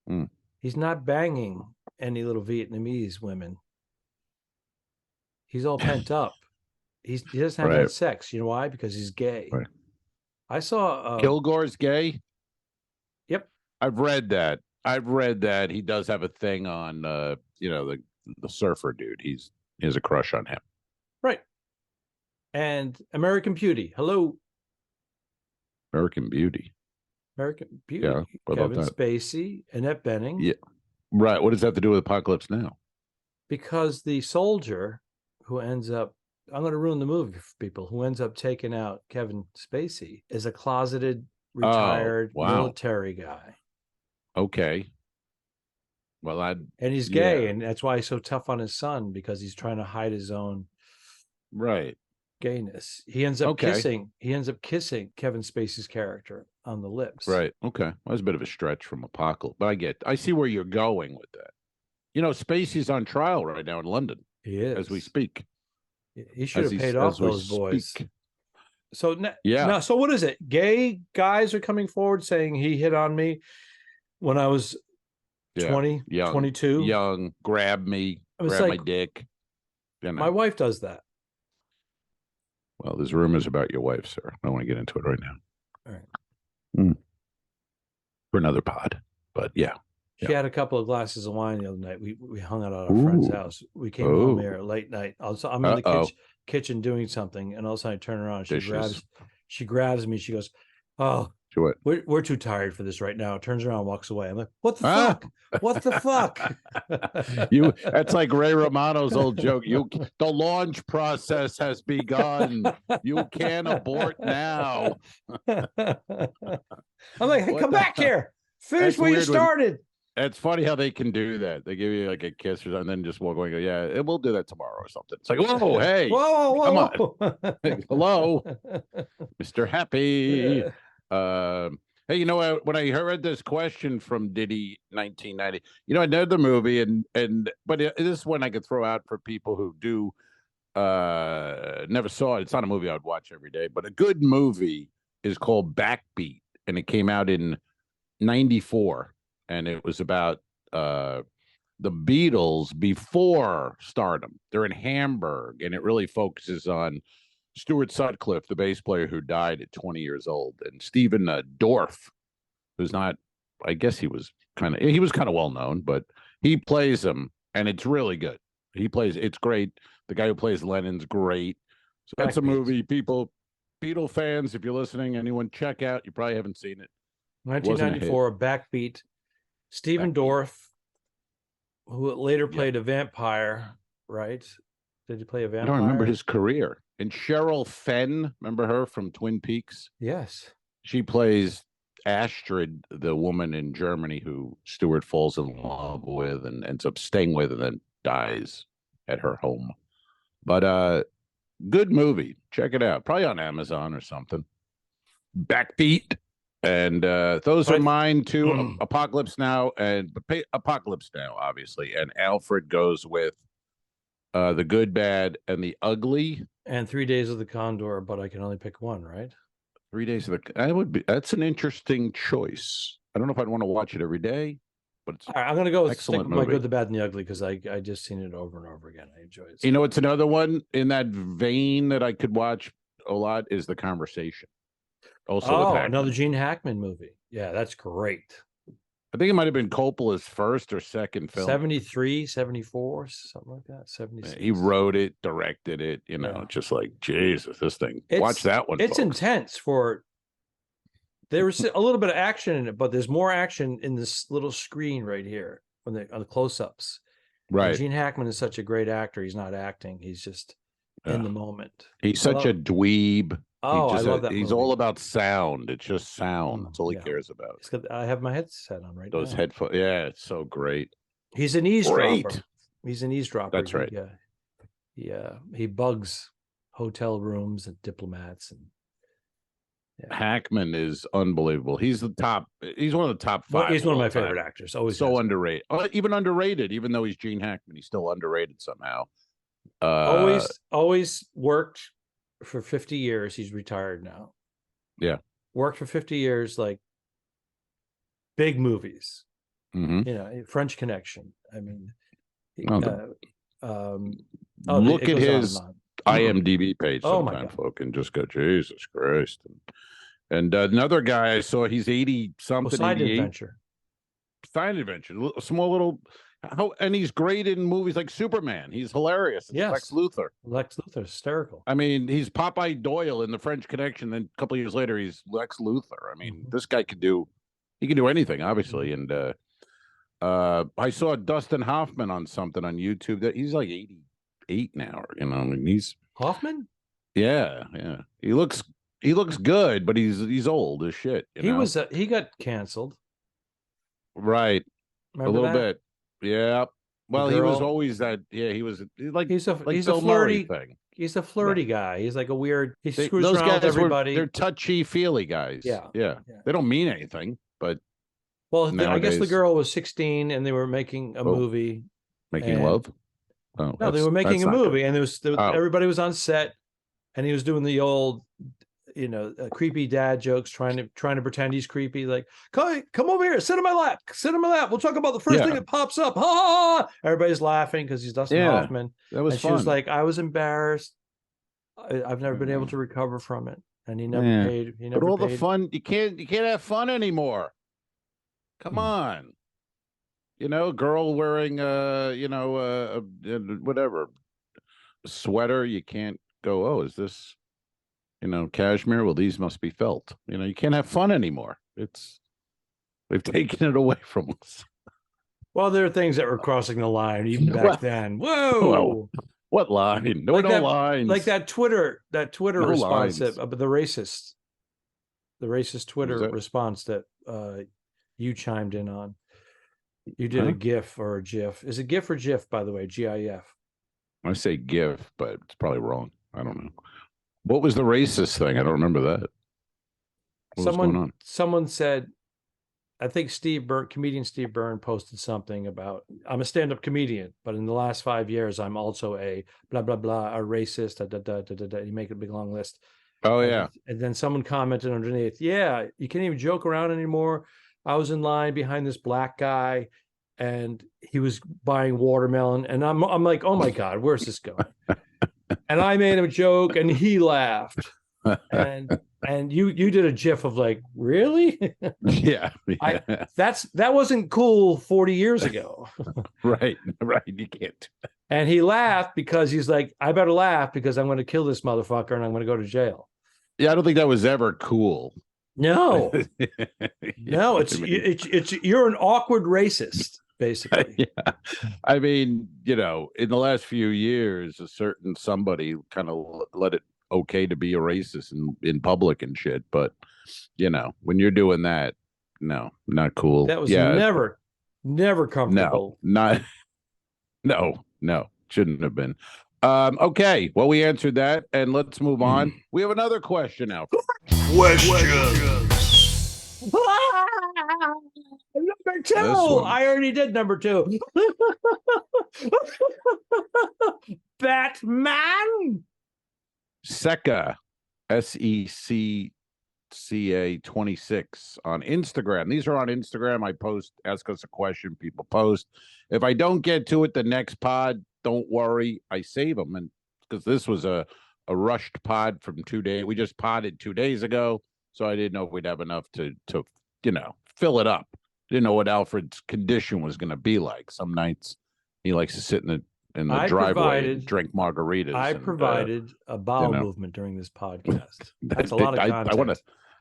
Speaker 3: Mm.
Speaker 6: He's not banging any little Vietnamese women. He's all pent up. He doesn't have that sex. You know why? Because he's gay.
Speaker 3: Right.
Speaker 6: I saw
Speaker 3: Kilgore's gay.
Speaker 6: Yep.
Speaker 3: I've read that. He does have a thing on the surfer dude. He has a crush on him.
Speaker 6: Right. And American Beauty. Hello.
Speaker 3: American Beauty. Yeah.
Speaker 6: Kevin Spacey, Annette Bening.
Speaker 3: Yeah. Right. What does that have to do with Apocalypse Now?
Speaker 6: Because the soldier who ends up, I'm going to ruin the movie for people, who ends up taking out Kevin Spacey is a closeted, retired military guy.
Speaker 3: Okay. Well,
Speaker 6: and he's gay, and that's why he's so tough on his son, because he's trying to hide his own gayness. He ends up kissing Kevin Spacey's character on the lips.
Speaker 3: Right. Okay. Well, that's a bit of a stretch from Apocalypse, but I see where you're going with that. Spacey's on trial right now in London.
Speaker 6: He is,
Speaker 3: as we speak.
Speaker 6: He should have paid off those boys. So so what is it? Gay guys are coming forward saying he hit on me when I was 20, 22.
Speaker 3: Young, grab me, grab my dick.
Speaker 6: My wife does that.
Speaker 3: Well, there's rumors about your wife, sir. I don't want to get into it right now.
Speaker 6: All right.
Speaker 3: For another pod. But yeah.
Speaker 6: She had a couple of glasses of wine the other night. We hung out at a friend's house. We came home here late night. I'm in the kitchen doing something, and all of a sudden I turn around. She grabs me. She goes, "Oh, we're too tired for this right now." Turns around, walks away. I'm like, "What the fuck? What the fuck?"
Speaker 3: That's like Ray Romano's old joke. The launch process has begun. You can't abort now.
Speaker 6: I'm like, "Hey, come back here. Finish where you started."
Speaker 3: It's funny how they can do that. They give you like a kiss or something, and then just walk away and go, "Yeah, we'll do that tomorrow or something." It's like, whoa, hey,
Speaker 6: whoa,
Speaker 3: come on. Hello, Mr. Happy. Hey, you know, when I heard this question from Diddy 1990, you know, another movie, but this is one I could throw out for people who do never saw it. It's not a movie I would watch every day, but a good movie is called Backbeat, and it came out in '94. And it was about the Beatles before stardom. They're in Hamburg, and it really focuses on Stuart Sutcliffe, the bass player who died at 20 years old, and Stephen Dorff, who's not, I guess he was kind of well known, but he plays him, and it's really good. It's great. The guy who plays Lennon's great. So that's a movie, people, Beatle fans, if you're listening, anyone check out. You probably haven't seen it.
Speaker 6: 1994, Backbeat. Stephen Dorff, who later played a vampire, right? Did he play a vampire?
Speaker 3: I don't remember his career. And Cheryl Fenn, remember her from Twin Peaks?
Speaker 6: Yes.
Speaker 3: She plays Astrid, the woman in Germany who Stewart falls in love with and ends up staying with and then dies at her home. But good movie. Check it out. Probably on Amazon or something. Backbeat. And those are mine too. Apocalypse Now Apocalypse Now, obviously. And Alfred goes with The Good, Bad, and the Ugly.
Speaker 6: And 3 Days of the Condor, but I can only pick one, right?
Speaker 3: 3 Days of the that's an interesting choice. I don't know if I'd want to watch it every day, but it's
Speaker 6: I'm going to go with
Speaker 3: excellent
Speaker 6: My Good, the Bad, and the Ugly because I just seen it over and over again. I enjoy it.
Speaker 3: You know, it's another one in that vein that I could watch a lot is The Conversation. Also,
Speaker 6: another Gene Hackman movie. Yeah, that's great.
Speaker 3: I think it might have been Coppola's first or second film.
Speaker 6: 73, 74, something like that. 76.
Speaker 3: He wrote it, directed it, you know, just like, Jesus, this thing. Watch that one.
Speaker 6: It's
Speaker 3: folks.
Speaker 6: intense there was a little bit of action in it, but there's more action in this little screen right here on the close-ups.
Speaker 3: Right.
Speaker 6: And Gene Hackman is such a great actor. He's not acting. He's just in the moment.
Speaker 3: He's such a dweeb.
Speaker 6: Oh, I love that.
Speaker 3: He's
Speaker 6: movie.
Speaker 3: all about sound. It's just sound. That's all he cares about.
Speaker 6: I have my headset on right now.
Speaker 3: Those headphones. Yeah, it's so great.
Speaker 6: He's an eavesdropper. He's an eavesdropper.
Speaker 3: That's right.
Speaker 6: Yeah. He bugs hotel rooms and diplomats. And
Speaker 3: Hackman is unbelievable. He's one of the top five.
Speaker 6: He's one of my favorite actors. Always
Speaker 3: so underrated. Even underrated. Even though he's Gene Hackman, he's still underrated somehow.
Speaker 6: Always worked for 50 years. He's retired now.
Speaker 3: Yeah.
Speaker 6: Worked for 50 years, like big movies.
Speaker 3: Mm-hmm.
Speaker 6: You know, French Connection. I mean,
Speaker 3: look at his IMDb page sometime, folk, and just go, Jesus Christ. And another guy I saw, he's 80 something.
Speaker 6: Side Adventure.
Speaker 3: A small little. And he's great in movies like Superman. He's hilarious. It's Lex Luthor.
Speaker 6: Lex Luthor, hysterical.
Speaker 3: I mean, he's Popeye Doyle in The French Connection. Then a couple of years later, he's Lex Luthor. I mean, this guy can do anything, obviously. And I saw Dustin Hoffman on something on YouTube that he's like 88 now. You know, I mean, he's
Speaker 6: Hoffman.
Speaker 3: Yeah. He looks good, but he's old as shit.
Speaker 6: He got canceled.
Speaker 3: Right.
Speaker 6: Remember
Speaker 3: a little bit. Yeah. Well, he was always that. Yeah, he's a flirty thing.
Speaker 6: He's a flirty guy. He's like a weird. He screws
Speaker 3: those
Speaker 6: around
Speaker 3: guys
Speaker 6: with everybody.
Speaker 3: They're touchy-feely guys. Yeah. They don't mean anything, but
Speaker 6: I guess the girl was 16 and they were making a movie.
Speaker 3: Making love? Oh,
Speaker 6: no, they were making a movie, and everybody was on set, and he was doing the old, creepy dad jokes, trying to pretend he's creepy, like, come over here, sit in my lap. We'll talk about the first thing that pops up. Ha, ha, ha. Everybody's laughing because he's Dustin Hoffman.
Speaker 3: That was
Speaker 6: and
Speaker 3: fun.
Speaker 6: She was like, I was embarrassed. I've never been able to recover from it. and he never
Speaker 3: Yeah.
Speaker 6: paid. He
Speaker 3: But
Speaker 6: never
Speaker 3: all
Speaker 6: paid.
Speaker 3: the fun, you can't have fun anymore. Come on. You know, a girl wearing whatever sweater, you can't go, oh, is this, cashmere? Well, these must be felt. You can't have fun anymore. They've taken it away from us.
Speaker 6: Well, there are things that were crossing the line even back
Speaker 3: Well-
Speaker 6: then. Whoa.
Speaker 3: Well, what line? No,
Speaker 6: Like
Speaker 3: no
Speaker 6: that-
Speaker 3: lines.
Speaker 6: Like that Twitter
Speaker 3: No
Speaker 6: response
Speaker 3: lines.
Speaker 6: that the racist Twitter
Speaker 3: that?
Speaker 6: response that you chimed in on. You did a GIF or a GIF. Is it GIF or GIF, by the way? GIF.
Speaker 3: I say GIF, but it's probably wrong. I don't know. What was the racist thing? I don't remember that. What was going on?
Speaker 6: Someone said, I think comedian Steve Byrne posted something about, I'm a stand-up comedian, but in the last 5 years, I'm also a blah, blah, blah, a racist, You make a big long list.
Speaker 3: Oh, yeah.
Speaker 6: And then someone commented underneath, yeah, you can't even joke around anymore. I was in line behind this black guy and he was buying watermelon. And I'm like, oh my God, where's this going? And I made him a joke and he laughed. And you did a GIF of like, really?
Speaker 3: Yeah.
Speaker 6: That wasn't cool 40 years ago.
Speaker 3: Right. You can't.
Speaker 6: And he laughed because he's like, I better laugh because I'm going to kill this motherfucker and I'm going to go to jail.
Speaker 3: Yeah, I don't think that was ever cool.
Speaker 6: No, no, it's you're an awkward racist, basically.
Speaker 3: Yeah. I mean, in the last few years, a certain somebody kind of let it okay to be a racist in public and shit. But, when you're doing that, no, not cool.
Speaker 6: That was never comfortable.
Speaker 3: No, shouldn't have been. Okay, well, we answered that, and let's move on. We have another question now.
Speaker 4: Questions.
Speaker 6: Number 2. I already did number 2. Batman.
Speaker 3: Secca, SECCA 26 on Instagram. These are on Instagram. I post, ask us a question, people post. If I don't get to it the next pod, don't worry. I save them. And because this was a rushed pod from 2 days. We just podded 2 days ago. So I didn't know if we'd have enough to fill it up. Didn't know what Alfred's condition was going to be like. Some nights he likes to sit in the driveway and drink margaritas.
Speaker 6: I provided a bowel movement during this podcast. That's a lot of content.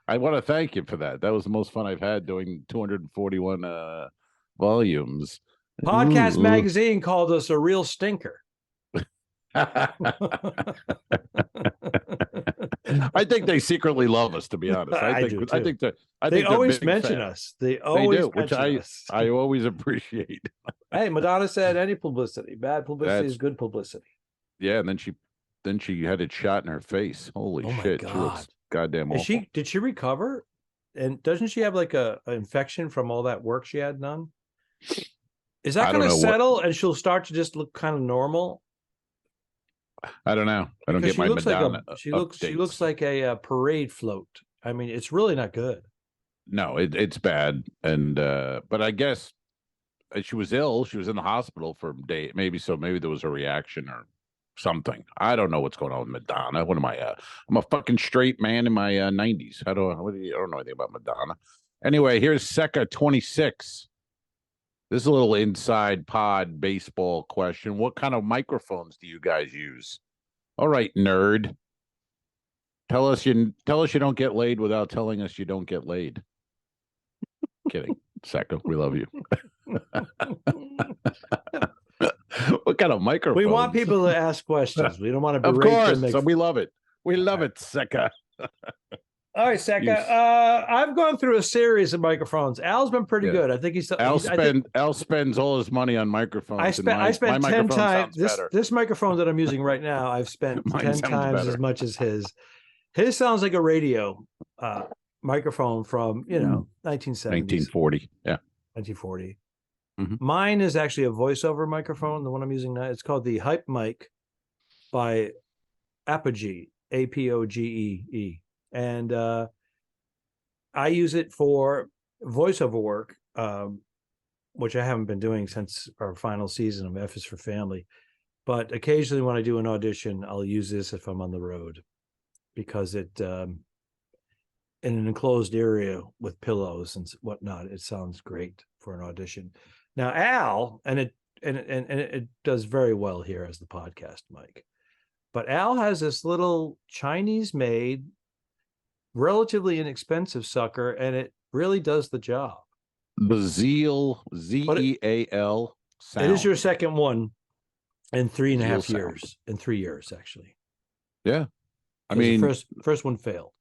Speaker 3: I want to thank you for that. That was the most fun I've had doing 241 volumes.
Speaker 6: Podcast Magazine called us a real stinker.
Speaker 3: I think they secretly love us, to be honest. I think they
Speaker 6: always mention us. They always do,
Speaker 3: which I always appreciate.
Speaker 6: Hey, Madonna said any publicity, bad publicity is good publicity.
Speaker 3: Yeah, and then she had it shot in her face. Holy shit.
Speaker 6: God.
Speaker 3: She looks goddamn awful.
Speaker 6: Did she recover? And doesn't she have like an infection from all that work she had done? Is that going to settle and she'll start to just look kind of normal?
Speaker 3: I don't know. I don't get my Madonna.
Speaker 6: She looks like a parade float. I mean, it's really not good.
Speaker 3: No, it's bad. And but I guess she was ill. She was in the hospital for a day. Maybe there was a reaction or something. I don't know what's going on with Madonna. What am I? I'm a fucking straight man in my 90s. I don't know anything about Madonna. Anyway, here's Secca 26. This is a little inside pod baseball question. What kind of microphones do you guys use? All right, nerd. Tell us you don't get laid without telling us you don't get laid. Kidding, Secca. We love you. What kind of microphone?
Speaker 6: We want people to ask questions. We don't want to berate
Speaker 3: of course.
Speaker 6: them.
Speaker 3: So we love it. We love it, Secca.
Speaker 6: All right, Secca. I've gone through a series of microphones. Al's been pretty good. I think Al
Speaker 3: spends all his money on microphones.
Speaker 6: I spent 10 times this microphone that I'm using right now. I've spent 10 times as much as his. His sounds like a radio microphone from 1970s.
Speaker 3: 1940. Yeah.
Speaker 6: 1940.
Speaker 3: Mm-hmm.
Speaker 6: Mine is actually a voiceover microphone. The one I'm using now. It's called the Hype Mic by Apogee. APOGEE. And I use it for voiceover work, which I haven't been doing since our final season of F is for Family. But occasionally when I do an audition, I'll use this if I'm on the road because it in an enclosed area with pillows and whatnot. It sounds great for an audition. Now, Al, and it does very well here as the podcast, Mike. But Al has this little Chinese-made, relatively inexpensive sucker, and it really does the job.
Speaker 3: The Zeal, Zeal sound.
Speaker 6: It is your second one in 3.5
Speaker 3: Zeal
Speaker 6: years.
Speaker 3: sound.
Speaker 6: In 3 years, actually.
Speaker 3: Yeah. I
Speaker 6: 'Cause
Speaker 3: mean,
Speaker 6: the first one failed.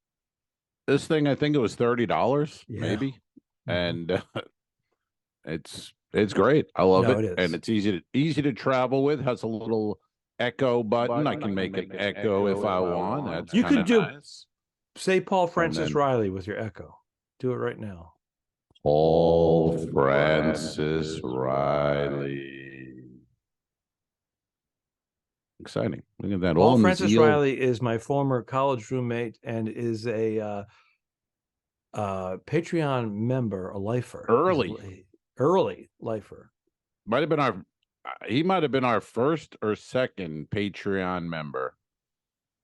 Speaker 3: this thing, I think it was $30,
Speaker 6: Yeah.
Speaker 3: maybe.
Speaker 6: Mhm.
Speaker 3: And it's great. I love
Speaker 6: No,
Speaker 3: it.
Speaker 6: it is.
Speaker 3: And it's easy to travel with. Has a little echo button. I can make it echo if I want. That's
Speaker 6: You could do
Speaker 3: nice.
Speaker 6: Say Paul Francis
Speaker 3: then-
Speaker 6: Riley with your echo. Do it right now.
Speaker 3: Paul Francis Riley. Exciting. Look at that. All
Speaker 6: Paul
Speaker 3: in the
Speaker 6: Francis
Speaker 3: Zeal.
Speaker 6: Riley is my former college roommate and is a Patreon member, a lifer. Early lifer.
Speaker 3: Might have been he might have been our first or second Patreon member.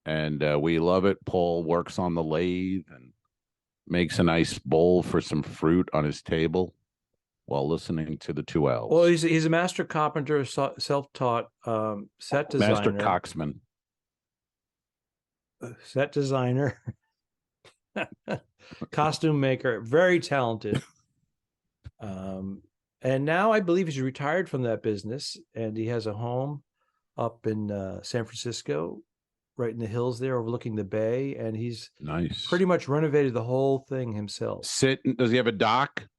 Speaker 3: And we love it. Paul works on the lathe and makes a nice bowl for some fruit on his table while listening to the 2 L's.
Speaker 6: Well, he's a master carpenter, self-taught set designer.
Speaker 3: Master Coxman.
Speaker 6: Set designer. Costume maker, very talented. And now I believe he's retired from that business, and he has a home up in San Francisco, right in the hills there, overlooking the bay, and he's
Speaker 3: Nice.
Speaker 6: pretty much renovated the whole thing himself.
Speaker 3: Does he have a dock?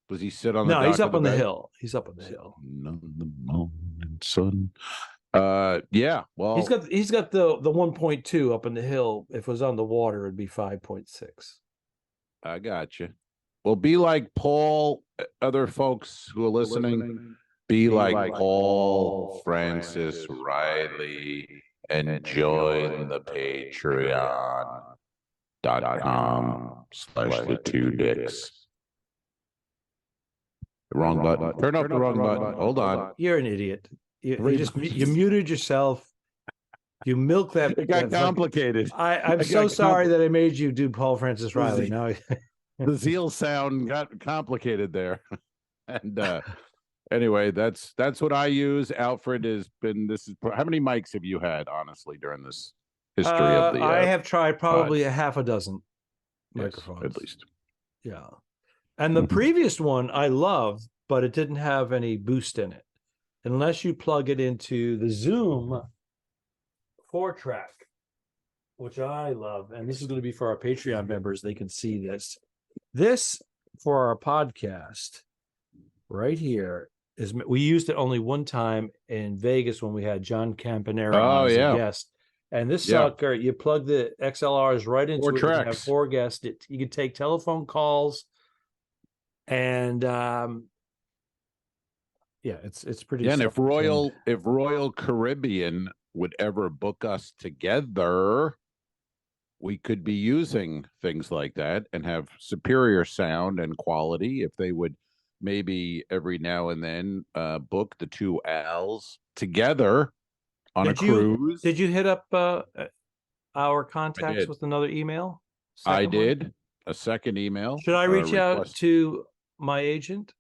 Speaker 3: Does he sit on the dock?
Speaker 6: No, he's up
Speaker 3: of
Speaker 6: on the
Speaker 3: bed?
Speaker 6: hill. He's up on the hill.
Speaker 3: On the morning sun. Yeah. Well,
Speaker 6: He's got the 1.2 up on the hill. If it was on the water, it'd be 5.6.
Speaker 3: I got you. Well, be like Paul. Other folks who are listening, be like Paul Francis Riley and join the Patreon.com/the two dicks. The wrong button. Turn off the wrong button. Hold on.
Speaker 6: You're an idiot. You muted yourself. You milk that.
Speaker 3: It got complicated.
Speaker 6: I'm so sorry that I made you do Paul Francis Riley. Now
Speaker 3: the Zeal sound got complicated there. And anyway, that's what I use. Alfred has been. How many mics have you had, honestly, during this history of the?
Speaker 6: I have tried probably a half a dozen microphones,
Speaker 3: at least.
Speaker 6: Yeah, and the previous one I loved, but it didn't have any boost in it, unless you plug it into the Zoom 4-track, which I love. And this is going to be for our Patreon members; they can see this. This for our podcast right here is, we used it only one time in Vegas when we had John Campanera on as a guest. And this sucker, you plug the XLRs right into it. You have 4 guests. You can take telephone calls, and it's pretty.
Speaker 3: Yeah, and if Royal Caribbean would ever book us together, we could be using things like that and have superior sound and quality if they would maybe every now and then book the 2 L's together on a cruise.
Speaker 6: Did you hit up our contacts with another email?
Speaker 3: I did. A second email.
Speaker 6: Should I reach out to my agent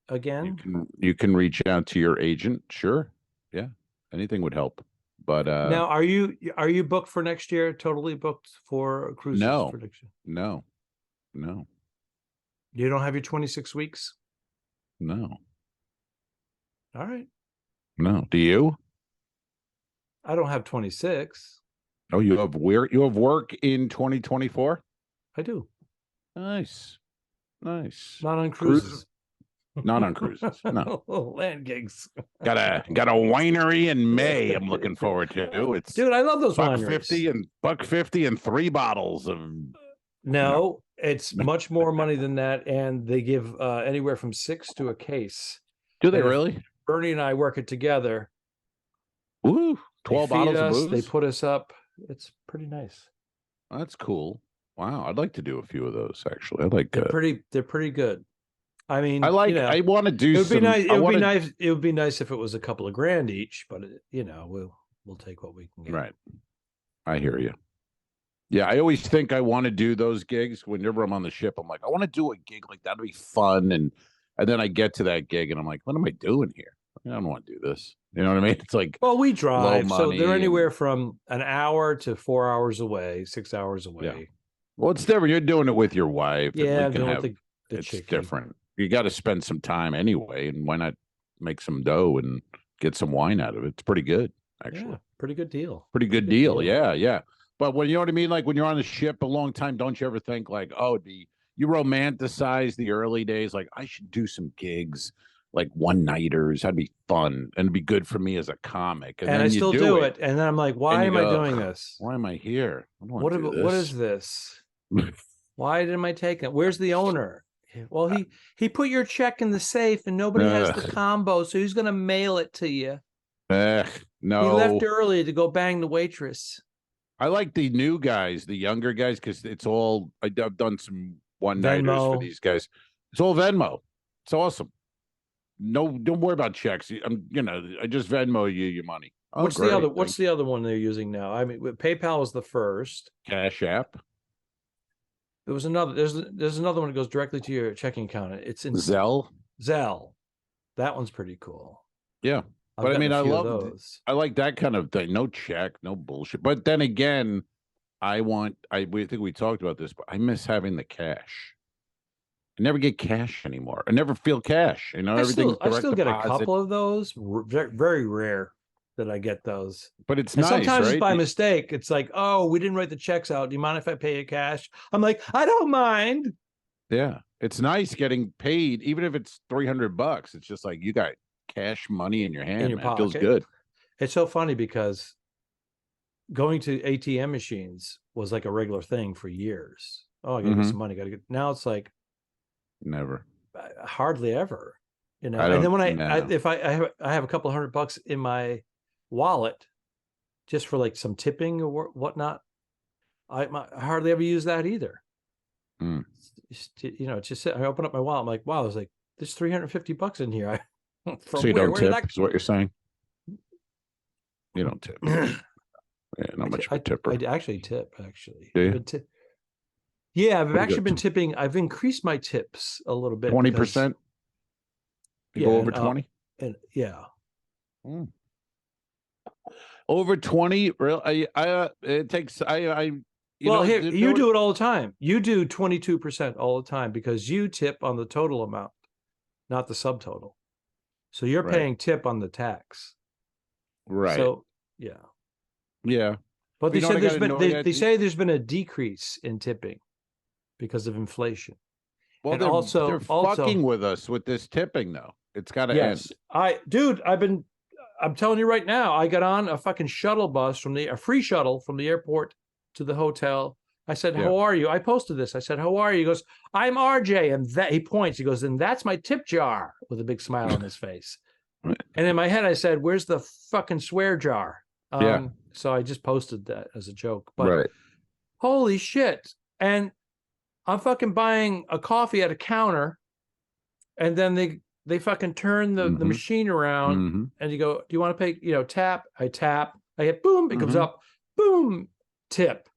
Speaker 6: again?
Speaker 3: You can reach out to your agent. Sure. Yeah. Anything would help. But
Speaker 6: now, are you booked for next year? Totally booked for cruises?
Speaker 3: No,
Speaker 6: for next year?
Speaker 3: No.
Speaker 6: You don't have your 26 weeks?
Speaker 3: No.
Speaker 6: All right.
Speaker 3: No. Do you?
Speaker 6: I don't have 26.
Speaker 3: Oh, you have work in 2024?
Speaker 6: I do.
Speaker 3: Nice.
Speaker 6: Not on cruises.
Speaker 3: Not on cruises. No.
Speaker 6: Land gigs.
Speaker 3: Got a winery in May I'm looking forward to. It's
Speaker 6: Dude, I love those wineries.
Speaker 3: $1.50 and 3 bottles of.
Speaker 6: No, it's much more money than that, and they give anywhere from 6 to a case.
Speaker 3: Do they really?
Speaker 6: Bernie and I work it together.
Speaker 3: Ooh, 12 bottles of booze.
Speaker 6: They put us up. It's pretty nice.
Speaker 3: That's cool. Wow, I'd like to do a few of those. Actually, I like.
Speaker 6: They're pretty good. I mean,
Speaker 3: I like. I want to do.
Speaker 6: It would be nice. It would be nice if it was a couple of grand each, but we'll take what we can get.
Speaker 3: Right. I hear you. Yeah, I always think I want to do those gigs. Whenever I'm on the ship, I'm like, I want to do a gig like that'd be fun, and then I get to that gig and I'm like, what am I doing here? I don't want to do this. You know what I mean? It's like,
Speaker 6: Well, we
Speaker 3: low
Speaker 6: drive, so
Speaker 3: money
Speaker 6: they're
Speaker 3: and-
Speaker 6: anywhere from an hour to 4 hours away, 6 hours away.
Speaker 3: Well, it's different. You're doing it with your wife. and
Speaker 6: Yeah,
Speaker 3: we
Speaker 6: I'm
Speaker 3: can
Speaker 6: doing
Speaker 3: have,
Speaker 6: with the
Speaker 3: it's
Speaker 6: chicken.
Speaker 3: different. You got to spend some time anyway, and why not make some dough and get some wine out of it? It's pretty good, actually.
Speaker 6: Yeah, pretty good deal.
Speaker 3: Pretty good deal. Yeah, yeah. But when you know what I mean, like when you're on the ship a long time, don't you ever think like, oh, you romanticize the early days, like I should do some gigs, like one-nighters. That'd be fun and it'd be good for me as a comic.
Speaker 6: And
Speaker 3: then
Speaker 6: I
Speaker 3: you
Speaker 6: still do it. And then I'm like, why
Speaker 3: you
Speaker 6: am I
Speaker 3: go,
Speaker 6: doing this?
Speaker 3: Why am I here? I don't want
Speaker 6: What
Speaker 3: to do
Speaker 6: what
Speaker 3: this.
Speaker 6: is this? Why am I taking it? Where's the owner? Well, he put your check in the safe and nobody has the combo, so he's gonna mail it to you.
Speaker 3: No.
Speaker 6: He left early to go bang the waitress.
Speaker 3: I like the new guys, the younger guys, because it's all I've done some one-nighters for these guys. It's all Venmo. It's awesome. No, don't worry about checks. I just Venmo you your money. Oh,
Speaker 6: What's
Speaker 3: great.
Speaker 6: the other one they're using now? I mean, PayPal was the first.
Speaker 3: Cash App.
Speaker 6: There was another. There's another one that goes directly to your checking account. It's in
Speaker 3: Zelle.
Speaker 6: Zelle. That one's pretty cool.
Speaker 3: Yeah.
Speaker 6: But I mean, I love those.
Speaker 3: I like that kind of thing. No check, no bullshit. But then again, we think we talked about this, but I miss having the cash. I never get cash anymore. I never feel cash.
Speaker 6: I still get a couple of those. Very rare that I get those.
Speaker 3: But it's
Speaker 6: and
Speaker 3: nice,
Speaker 6: sometimes
Speaker 3: right?
Speaker 6: it's by mistake. It's like, oh, we didn't write the checks out. Do you mind if I pay you cash? I'm like, I don't mind.
Speaker 3: Yeah, it's nice getting paid, even if it's $300. It's just like you got cash money in your hand.
Speaker 6: In your pocket.
Speaker 3: It feels good.
Speaker 6: It's so funny because going to ATM machines was like a regular thing for years. Oh, I gotta get some money. Now it's like
Speaker 3: never,
Speaker 6: hardly ever. And then when if I have a couple $100 in my wallet, just for like some tipping or whatnot, I hardly ever use that either. It's just I open up my wallet. I'm like, wow, there's $350 in here.
Speaker 3: So you don't tip, is what you're saying? You don't tip. Yeah, not much of a tipper.
Speaker 6: I actually tip, actually.
Speaker 3: Do you?
Speaker 6: Yeah, I've actually been tipping. I've increased my tips a little bit.
Speaker 3: 20%? You go over 20?
Speaker 6: And yeah.
Speaker 3: Over 20? Really? It takes,
Speaker 6: here, you do it all the time. You do 22% all the time because you tip on the total amount, not the subtotal. So you're paying tip on the tax.
Speaker 3: Right.
Speaker 6: So, yeah.
Speaker 3: Yeah.
Speaker 6: But they said they say there's been a decrease in tipping because of inflation.
Speaker 3: Well,
Speaker 6: and
Speaker 3: they're fucking with us with this tipping, though. It's got to end.
Speaker 6: I'm telling you right now, I got on a fucking shuttle bus a free shuttle from the airport to the hotel. I said, how are you? I posted this. I said, how are you? He goes, I'm RJ. And he points. He goes, and that's my tip jar, with a big smile on his face. And in my head, I said, where's the fucking swear jar? So I just posted that as a joke. But holy shit. And I'm fucking buying a coffee at a counter. And then they fucking turn the machine around and you go, do you want to pay, tap? I tap. I hit boom. It comes up. Boom. Tip.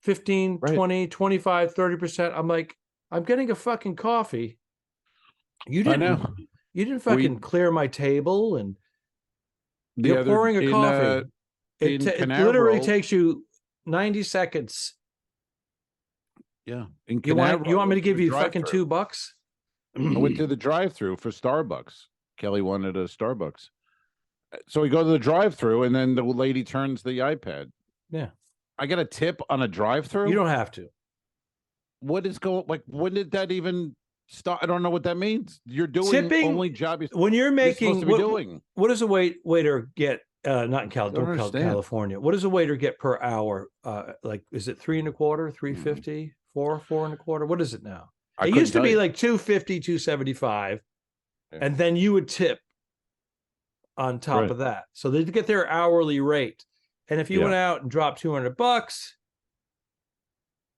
Speaker 6: 15, 20, 25, 30%. I'm like, I'm getting a fucking coffee. You didn't fucking clear my table and you're pouring a coffee. It literally takes you 90 seconds.
Speaker 3: Yeah.
Speaker 6: You want me to give you fucking $2?
Speaker 3: I went to the drive-through for Starbucks. Kelly wanted a Starbucks. So we go to the drive-through and then the lady turns the iPad.
Speaker 6: Yeah.
Speaker 3: I got a tip on a drive-through?
Speaker 6: You don't have to.
Speaker 3: What is when did that even start? I don't know what that means. You're doing
Speaker 6: tipping,
Speaker 3: the only job
Speaker 6: when you're making
Speaker 3: supposed to be doing.
Speaker 6: What does a waiter get? Not in California. What does a waiter get per hour? Is it 3 1/4, 3.50, 4 1/4? What is it now? It used to be like 2.50, 2.75, and then you would tip on top of that. So they'd get their hourly rate. And if you went out and dropped $200,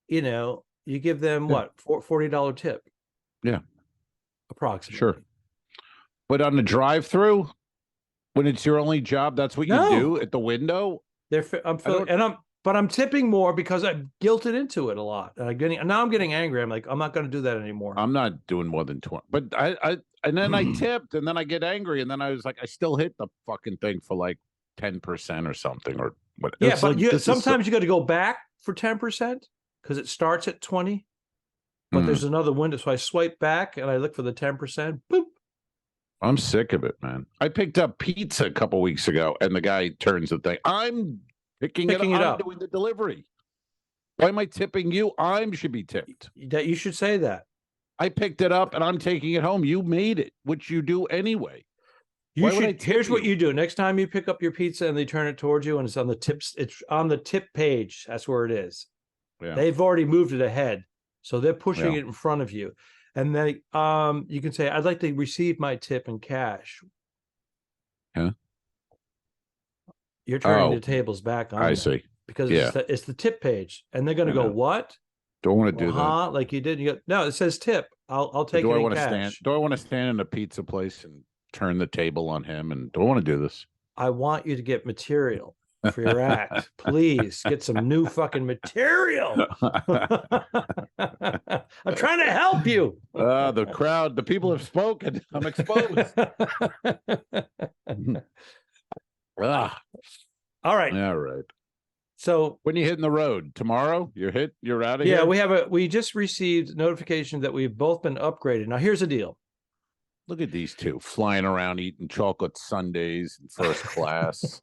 Speaker 6: you give them what, $40 tip?
Speaker 3: Yeah,
Speaker 6: approximately.
Speaker 3: Sure. But on the drive-through, when it's your only job, that's what you do at the window.
Speaker 6: but I'm tipping more because I've guilted into it a lot. And now I'm getting angry. I'm like, I'm not going to do that anymore.
Speaker 3: I'm not doing more than 20. But and then I tipped, and then I get angry, and then I was like, I still hit the fucking thing for like 10% or something, or what?
Speaker 6: Yeah,
Speaker 3: It's
Speaker 6: but
Speaker 3: like,
Speaker 6: sometimes you got to go back for 10% because it starts at 20. But there's another window, so I swipe back and I look for the 10%. Boop.
Speaker 3: I'm sick of it, man. I picked up pizza a couple weeks ago, and the guy turns the thing. I'm picking it up. I'm doing the delivery. Why am I tipping you? I should be tipped.
Speaker 6: That you should say that.
Speaker 3: I picked it up and I'm taking it home. You made it, which you do anyway.
Speaker 6: Here's what you do. Next time you pick up your pizza and they turn it towards you and it's on the tips, it's on the tip page. That's where it is.
Speaker 3: Yeah.
Speaker 6: They've already moved it ahead. So they're pushing it in front of you. And then you can say, I'd like to receive my tip in cash.
Speaker 3: Huh?
Speaker 6: You're turning the tables back on.
Speaker 3: I see.
Speaker 6: Because it's the tip page. And they're going to go, what?
Speaker 3: Don't want to do that.
Speaker 6: Like you did. You go, no, it says tip. I'll take it in cash.
Speaker 3: Do I want to stand in a pizza place and turn the table on him? And do I want to do this?
Speaker 6: I want you to get material for your act. Please get some new fucking material. I'm trying to help you.
Speaker 3: The crowd, the people have spoken. I'm exposed.
Speaker 6: All right.
Speaker 3: All right.
Speaker 6: So
Speaker 3: when you hitting the road tomorrow, you're out of here.
Speaker 6: Yeah, we just received notification that we've both been upgraded. Now here's the deal.
Speaker 3: Look at these two flying around eating chocolate sundaes in first class.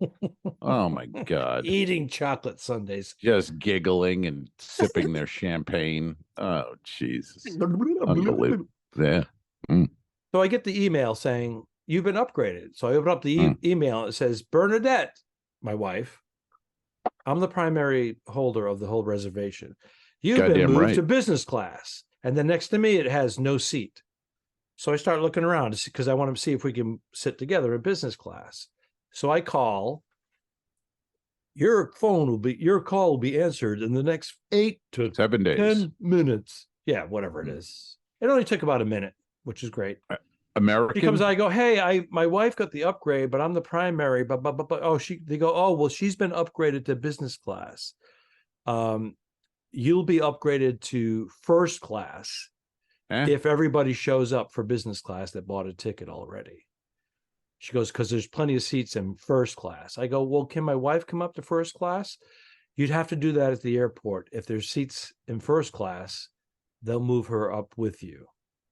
Speaker 3: Oh my God.
Speaker 6: Eating chocolate sundaes.
Speaker 3: Just giggling and sipping their champagne. Oh, Jesus. Unbelievable. Yeah.
Speaker 6: So I get the email saying, you've been upgraded. So I open up the email. It says, Bernadette, my wife, I'm the primary holder of the whole reservation. You've been moved to business class. And then next to me, it has no seat. So I start looking around because I want to see if we can sit together in business class. So I call. Your call will be answered in the next 8 to
Speaker 3: 7 days.
Speaker 6: 10 minutes. Yeah, whatever it is. It only took about a minute, which is great.
Speaker 3: American.
Speaker 6: Because I go, hey, my wife got the upgrade, but I'm the primary. But they go, oh, well, she's been upgraded to business class. You'll be upgraded to first class. If everybody shows up for business class that bought a ticket already. She goes, because there's plenty of seats in first class. I go, well, can my wife come up to first class? You'd have to do that at the airport. If there's seats in first class, they'll move her up with you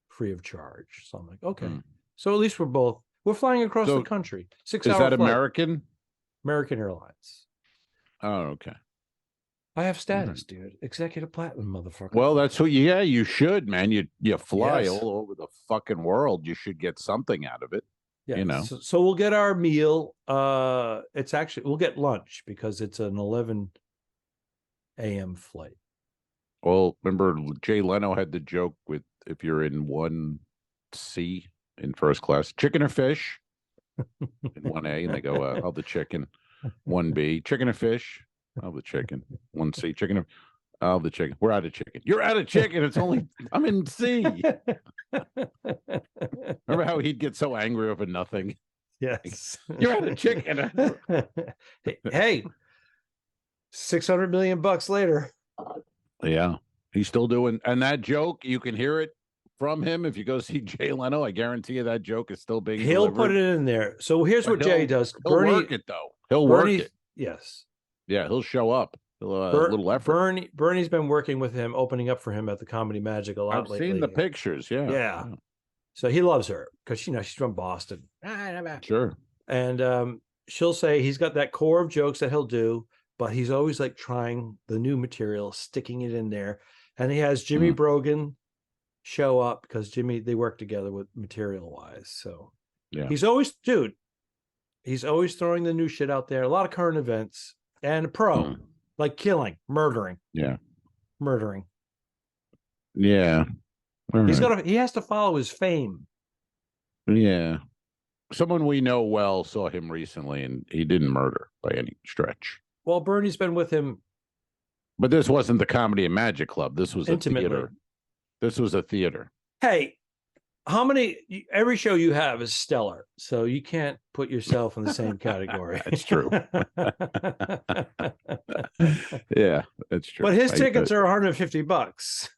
Speaker 6: free of charge. So I'm like, okay. So at least we're flying across the country. 6 hours.
Speaker 3: Is that American?
Speaker 6: American Airlines.
Speaker 3: Oh, okay.
Speaker 6: I have status, dude. Executive platinum, motherfucker.
Speaker 3: Well, that's what. Yeah, you should, man. You fly all over the fucking world. You should get something out of it.
Speaker 6: Yeah.
Speaker 3: You know.
Speaker 6: So we'll get our meal. We'll get lunch because it's an 11 a.m. flight.
Speaker 3: Well, remember Jay Leno had the joke with if you're in 1C in first class, chicken or fish, in 1A, and they go, "Oh, the chicken." 1B, chicken or fish. Oh, the chicken. 1C, chicken. Oh, the chicken. We're out of chicken. You're out of chicken. It's only, I'm in C. Remember how he'd get so angry over nothing?
Speaker 6: Yes.
Speaker 3: You're out of chicken.
Speaker 6: Hey, $600 million later.
Speaker 3: Yeah. He's still doing, and that joke, you can hear it from him. If you go see Jay Leno, I guarantee you that joke is still being
Speaker 6: He'll
Speaker 3: delivered.
Speaker 6: put it in there. So here's what Jay does.
Speaker 3: He'll work it, though. He'll work it.
Speaker 6: Yes.
Speaker 3: Yeah, he'll show up. A little effort.
Speaker 6: Bernie's been working with him, opening up for him at the Comedy Magic a lot lately.
Speaker 3: I've seen the pictures. Yeah.
Speaker 6: So he loves her because she's from Boston.
Speaker 3: Sure.
Speaker 6: And she'll say he's got that core of jokes that he'll do, but he's always like trying the new material, sticking it in there. And he has Jimmy Brogan show up because they work together with material wise. So he's always throwing the new shit out there. A lot of current events and like killing, murdering.
Speaker 3: Yeah.
Speaker 6: Murdering.
Speaker 3: Yeah.
Speaker 6: He has to follow his fame.
Speaker 3: Yeah. Someone we know well saw him recently and he didn't murder by any stretch.
Speaker 6: Well, Bernie's been with him.
Speaker 3: But this wasn't the Comedy and Magic Club. This was
Speaker 6: intimately.
Speaker 3: a theater. This was a theater.
Speaker 6: Hey, how many? Every show you have is stellar, so you can't put yourself in the same category.
Speaker 3: That's true. Yeah, that's true.
Speaker 6: But his tickets are $150.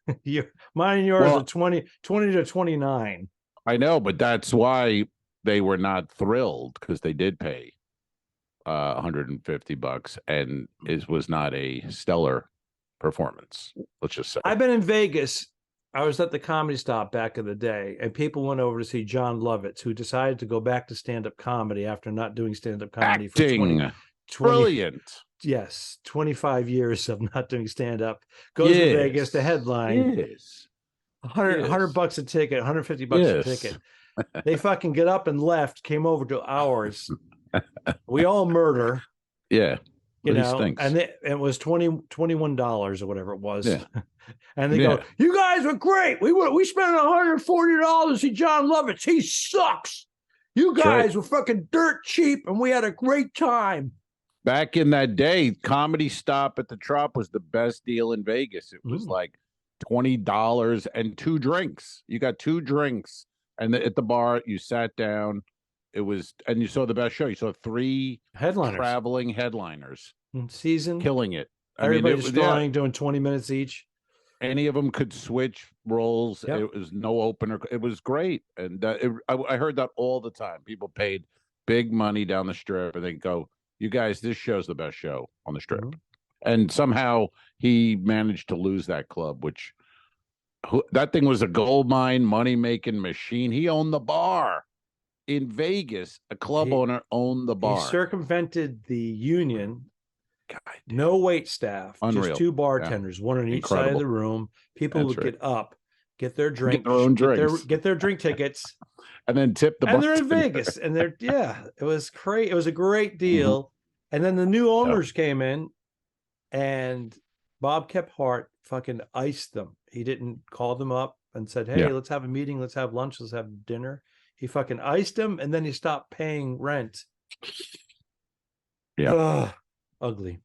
Speaker 6: Mine and yours are 20 to 29.
Speaker 3: I know, but that's why they were not thrilled, because they did pay $150, and it was not a stellar performance. Let's just say.
Speaker 6: I've been in Vegas. I was at the Comedy Stop back in the day, and people went over to see John Lovitz, who decided to go back to stand-up comedy after not doing stand-up comedy for 20
Speaker 3: brilliant.
Speaker 6: Yes, 25 years of not doing stand-up. Goes to Vegas to headline.
Speaker 3: Yes.
Speaker 6: $100 a ticket, $150 a ticket. They fucking get up and left, came over to ours. We all murder.
Speaker 3: Yeah.
Speaker 6: You know, and it was $21 or whatever it was.
Speaker 3: Yeah.
Speaker 6: And they go, "You guys were great. We spent $140 to see John Lovitz. He sucks. You guys were fucking dirt cheap, and we had a great time."
Speaker 3: Back in that day, Comedy Stop at the Trop was the best deal in Vegas. It was like $20 and 2 drinks. You got 2 drinks, and at the bar you sat down. It was, and you saw the best show. You saw 3 traveling headliners,
Speaker 6: season
Speaker 3: killing it.
Speaker 6: Everybody destroying, doing 20 minutes each.
Speaker 3: Any of them could switch roles. Yep. It was no opener. It was great, and I heard that all the time. People paid big money down the strip, and they go, "You guys, this show's the best show on the strip." And somehow he managed to lose that club, which that thing was a gold mine, money making machine. He owned the bar in Vegas. A club owner owned the bar.
Speaker 6: He circumvented the union. God, no wait staff,
Speaker 3: Unreal.
Speaker 6: Just 2 bartenders, one on each side of the room. People would get up, get their drink,
Speaker 3: get their own drinks,
Speaker 6: get their drink tickets,
Speaker 3: and then tip the.
Speaker 6: And they're in Vegas, and it was great. It was a great deal. And then the new owners came in, and Bob Kephart fucking iced them. He didn't call them up and said, "Hey, let's have a meeting, let's have lunch, let's have dinner." He fucking iced them, and then he stopped paying rent.
Speaker 3: Yeah.
Speaker 6: Ugh, ugly.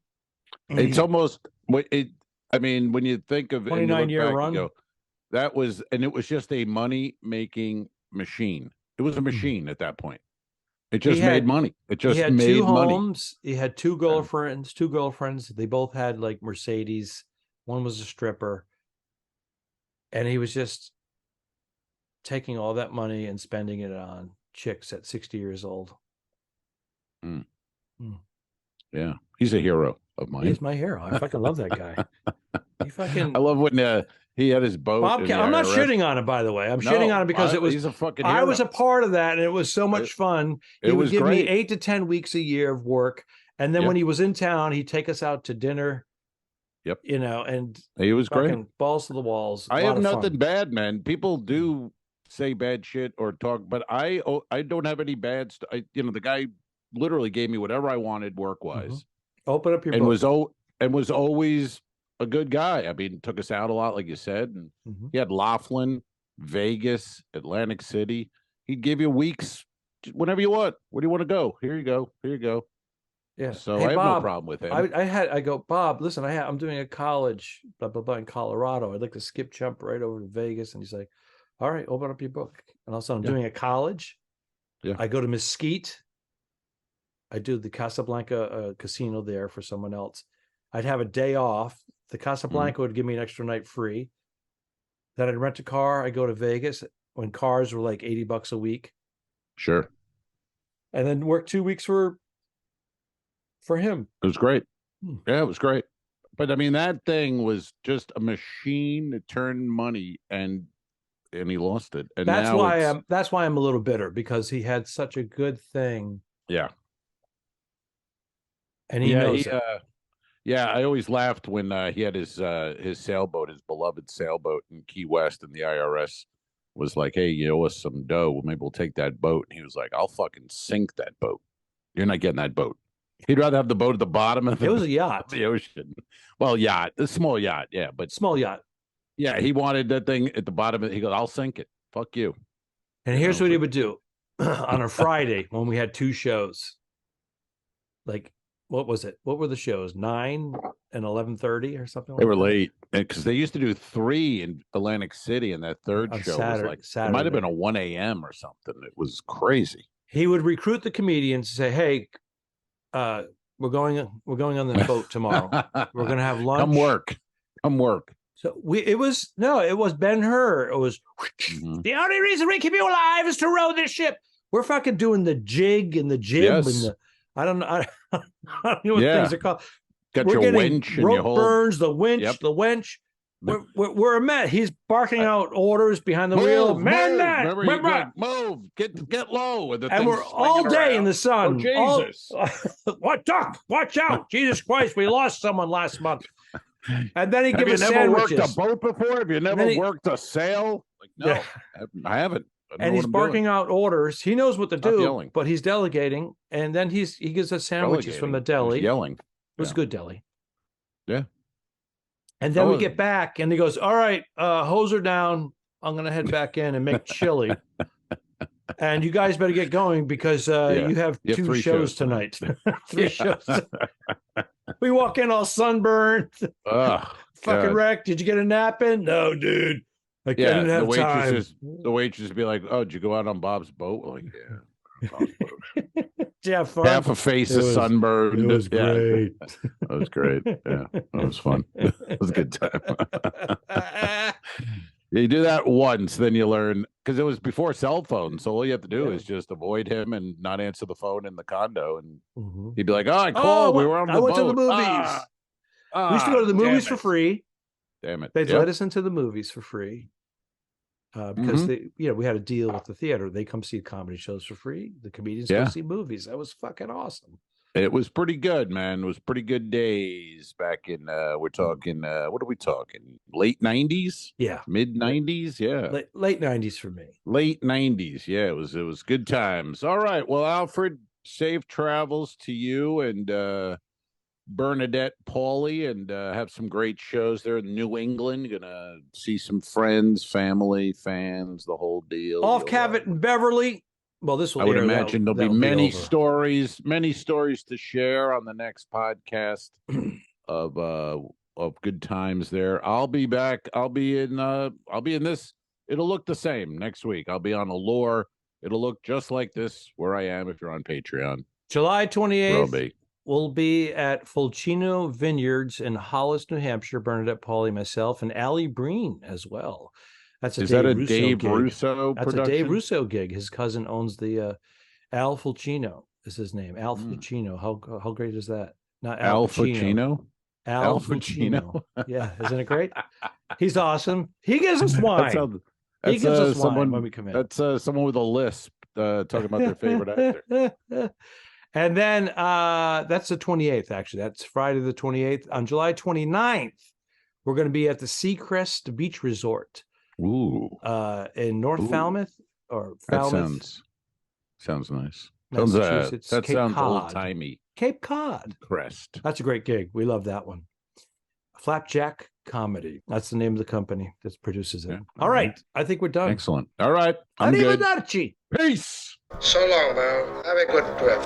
Speaker 3: It's almost I mean, when you think of
Speaker 6: 29-year run,
Speaker 3: that was, and it was just a money making machine. It was a machine at that point. It just made money. It just
Speaker 6: made
Speaker 3: made
Speaker 6: 2
Speaker 3: money.
Speaker 6: homes. He had 2 girlfriends. They both had like Mercedes. One was a stripper, and he was just taking all that money and spending it on chicks at 60 years old.
Speaker 3: Yeah, he's a hero of mine.
Speaker 6: He's my hero. I fucking love that guy.
Speaker 3: I love when he had his boat.
Speaker 6: I'm not shitting on it, by the way. I'm shitting on it because it was.
Speaker 3: He's a fucking hero.
Speaker 6: I was a part of that, and it was so much fun. He would give me 8 to 10 weeks a year of work, and then when he was in town, he'd take us out to dinner.
Speaker 3: Yep.
Speaker 6: You know, and
Speaker 3: he was great.
Speaker 6: Balls to the walls.
Speaker 3: I have nothing bad, man. People do say bad shit or talk, but I don't have any bad stuff. The guy literally gave me whatever I wanted work wise.
Speaker 6: Open up your book.
Speaker 3: Was always a good guy. I mean, took us out a lot, like you said. And he had Laughlin, Vegas, Atlantic City. He'd give you weeks whenever you want. Where do you want to go? Here you go. Here you go.
Speaker 6: Yeah.
Speaker 3: So I have no problem with him.
Speaker 6: I go, "Bob, listen, I'm doing a college, blah, blah, blah, in Colorado. I'd like to skip jump right over to Vegas." And he's like, "All right, open up your book." And also I'm doing a college.
Speaker 3: Yeah.
Speaker 6: I go to Mesquite. I do the Casablanca casino there for someone else. I'd have a day off. The Casablanca would give me an extra night free. Then I'd rent a car. I go to Vegas when cars were like $80 a week.
Speaker 3: Sure.
Speaker 6: And then work 2 weeks for him.
Speaker 3: It was great. Yeah, it was great. But I mean, that thing was just a machine to turn money, and he lost it. And
Speaker 6: that's why I'm a little bitter, because he had such a good thing.
Speaker 3: Yeah.
Speaker 6: And he knows it.
Speaker 3: Yeah, I always laughed when he had his sailboat, his beloved sailboat in Key West, and the IRS was like, "Hey, you owe us some dough. Well, maybe we'll take that boat." And he was like, "I'll fucking sink that boat. You're not getting that boat." He'd rather have the boat at the bottom of
Speaker 6: it was a yacht.
Speaker 3: The ocean. Well, yacht, a small yacht, yeah, but
Speaker 6: small yacht.
Speaker 3: Yeah, he wanted that thing at the bottom. He goes, "I'll sink it. Fuck you."
Speaker 6: And here's what he would do on a Friday when we had 2 shows. Like what was it? What were the shows? 9 and 11:30 or something.
Speaker 3: They
Speaker 6: like
Speaker 3: were
Speaker 6: that?
Speaker 3: late because they used to do 3 in Atlantic City, and that third
Speaker 6: On
Speaker 3: show
Speaker 6: Saturday-
Speaker 3: was like it
Speaker 6: Saturday.
Speaker 3: might have been a 1 a.m. or something. It was crazy.
Speaker 6: He would recruit the comedians to say, "Hey, we're going on the boat tomorrow. We're going to have lunch.
Speaker 3: Come work.
Speaker 6: So it was Ben-Hur. It was the only reason we keep you alive is to row this ship. We're fucking doing the jig and the jib
Speaker 3: Yes.
Speaker 6: and the I don't know what things are called.
Speaker 3: Got
Speaker 6: We're
Speaker 3: your
Speaker 6: getting
Speaker 3: winch and
Speaker 6: rope
Speaker 3: your whole
Speaker 6: burns, the winch,
Speaker 3: Yep.
Speaker 6: the wench. We're a mess. He's barking out orders behind the wheel. Man, that
Speaker 3: Remember, you'd be like, move, get low, and
Speaker 6: we're all day in the sun.
Speaker 3: Oh, Jesus!
Speaker 6: What duck? Watch out! Jesus Christ, we lost someone last month. And then he
Speaker 3: Have
Speaker 6: gives
Speaker 3: you
Speaker 6: us
Speaker 3: never
Speaker 6: sandwiches.
Speaker 3: worked a boat before? Have you never worked a sail? Like, no,
Speaker 6: Yeah.
Speaker 3: I haven't. I don't know
Speaker 6: And
Speaker 3: what
Speaker 6: he's
Speaker 3: I'm
Speaker 6: barking
Speaker 3: doing.
Speaker 6: out orders. He knows what to
Speaker 3: Stop
Speaker 6: do,
Speaker 3: yelling.
Speaker 6: but he's delegating. And then he gives us sandwiches from the
Speaker 3: Delegating.
Speaker 6: deli.
Speaker 3: He's yelling.
Speaker 6: It was a good deli.
Speaker 3: Yeah.
Speaker 6: And then we get back, and he goes, "All right, hose her down. I'm going to head back in and make chili. And you guys better get going because you have 2
Speaker 3: 3
Speaker 6: shows tonight." 3 shows. We walk in all sunburned,
Speaker 3: Ugh,
Speaker 6: fucking
Speaker 3: God.
Speaker 6: wrecked. Did you get a nap in? No, dude. I didn't have time.
Speaker 3: The waitress would be like, "Oh, did you go out on Bob's boat?" We're like, yeah. Bob's boat.
Speaker 6: Did you have fun?
Speaker 3: Half a face
Speaker 6: It
Speaker 3: is
Speaker 6: was-
Speaker 3: sunburned.
Speaker 6: It was
Speaker 3: Yeah.
Speaker 6: great.
Speaker 3: That was great. Yeah, that was fun. It was a good time. You do that once, then you learn, because it was before cell phones. So all you have to do is just avoid him and not answer the phone in the condo, and he'd be like, "Oh, I called. We were on the
Speaker 6: I went
Speaker 3: boat.
Speaker 6: to the movies. We used to go to the movies for free.
Speaker 3: Damn it!
Speaker 6: They'd
Speaker 3: Yep.
Speaker 6: let us into the movies for free because we had a deal with the theater. They come see comedy shows for free. The comedians go see movies. That was fucking awesome.
Speaker 3: It was pretty good, man. It was pretty good days back in. We're talking. What are we talking? Late 90s?
Speaker 6: Yeah,
Speaker 3: Mid 90s? Yeah,
Speaker 6: late 90s for me.
Speaker 3: late 90s. Yeah, it was good times. All right. Well, Alfred, safe travels to you and Bernadette Pauly, and have some great shows there in New England. Gonna see some friends, family, fans, the whole deal.
Speaker 6: Off
Speaker 3: You'll,
Speaker 6: Cavett and Beverly. Well, this will.
Speaker 3: I would
Speaker 6: air,
Speaker 3: imagine there'll be
Speaker 6: that'll
Speaker 3: many
Speaker 6: over.
Speaker 3: stories to share on the next podcast of good times there. I'll be back. I'll be in this. It'll look the same next week. I'll be on Allure. It'll look just like this where I am if you're on Patreon.
Speaker 6: July 28th.
Speaker 3: Roby.
Speaker 6: We'll be at Fulcino Vineyards in Hollis, New Hampshire. Bernadette Pauly, myself, and Allie Breen as well. That's
Speaker 3: Is that a Dave
Speaker 6: gig.
Speaker 3: Russo
Speaker 6: That's
Speaker 3: production?
Speaker 6: a Dave Russo gig. His cousin owns the Al Fulcino is his name. Al Fulcino. How great is that? Not
Speaker 3: Al Fulcino.
Speaker 6: Al Fulcino. Yeah, isn't it great? He's awesome. He gives us wine. He gives us wine when we come in.
Speaker 3: That's someone with a lisp talking about their favorite actor.
Speaker 6: And then that's the 28th, actually. That's Friday the 28th. On July 29th, we're going to be at the Seacrest Beach Resort.
Speaker 3: Ooh.
Speaker 6: In North Falmouth or Falmouth.
Speaker 3: Sounds nice.
Speaker 6: Massachusetts.
Speaker 3: That
Speaker 6: Cape
Speaker 3: sounds
Speaker 6: Cod.
Speaker 3: old-timey.
Speaker 6: Cape Cod.
Speaker 3: Crest.
Speaker 6: That's a great gig. We love that one. Flapjack Comedy. That's the name of the company that produces it.
Speaker 3: Yeah.
Speaker 6: All right. I think we're done.
Speaker 3: Excellent. All right. I'm good.
Speaker 6: Arrivederci.
Speaker 3: Peace.
Speaker 2: So long, man. Have a good trip.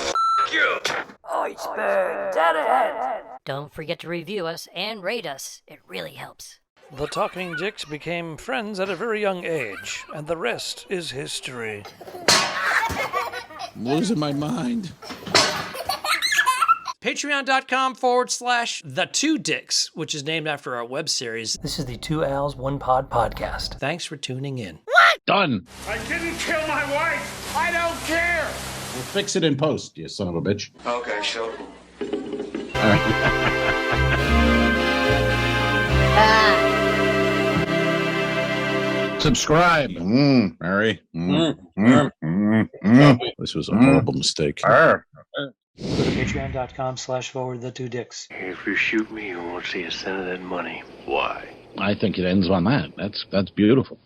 Speaker 7: Don't forget to review us and rate us. It really helps.
Speaker 8: The Talking Dicks became friends at a very young age, and the rest is history.
Speaker 3: I'm losing my mind.
Speaker 8: Patreon.com/The2Dicks, which is named after our web series.
Speaker 6: This is the Two Owls, One Pod podcast.
Speaker 8: Thanks for tuning in.
Speaker 3: Done.
Speaker 2: I didn't kill my wife. I don't care.
Speaker 1: We'll fix it in post, you son of a bitch.
Speaker 2: Okay, sure.
Speaker 1: Subscribe.
Speaker 3: Mary. This was a horrible mistake.
Speaker 8: Patreon.com/The2Dicks.
Speaker 9: If you shoot me, you won't see a cent of that money.
Speaker 1: Why? I think it ends on that. That's beautiful.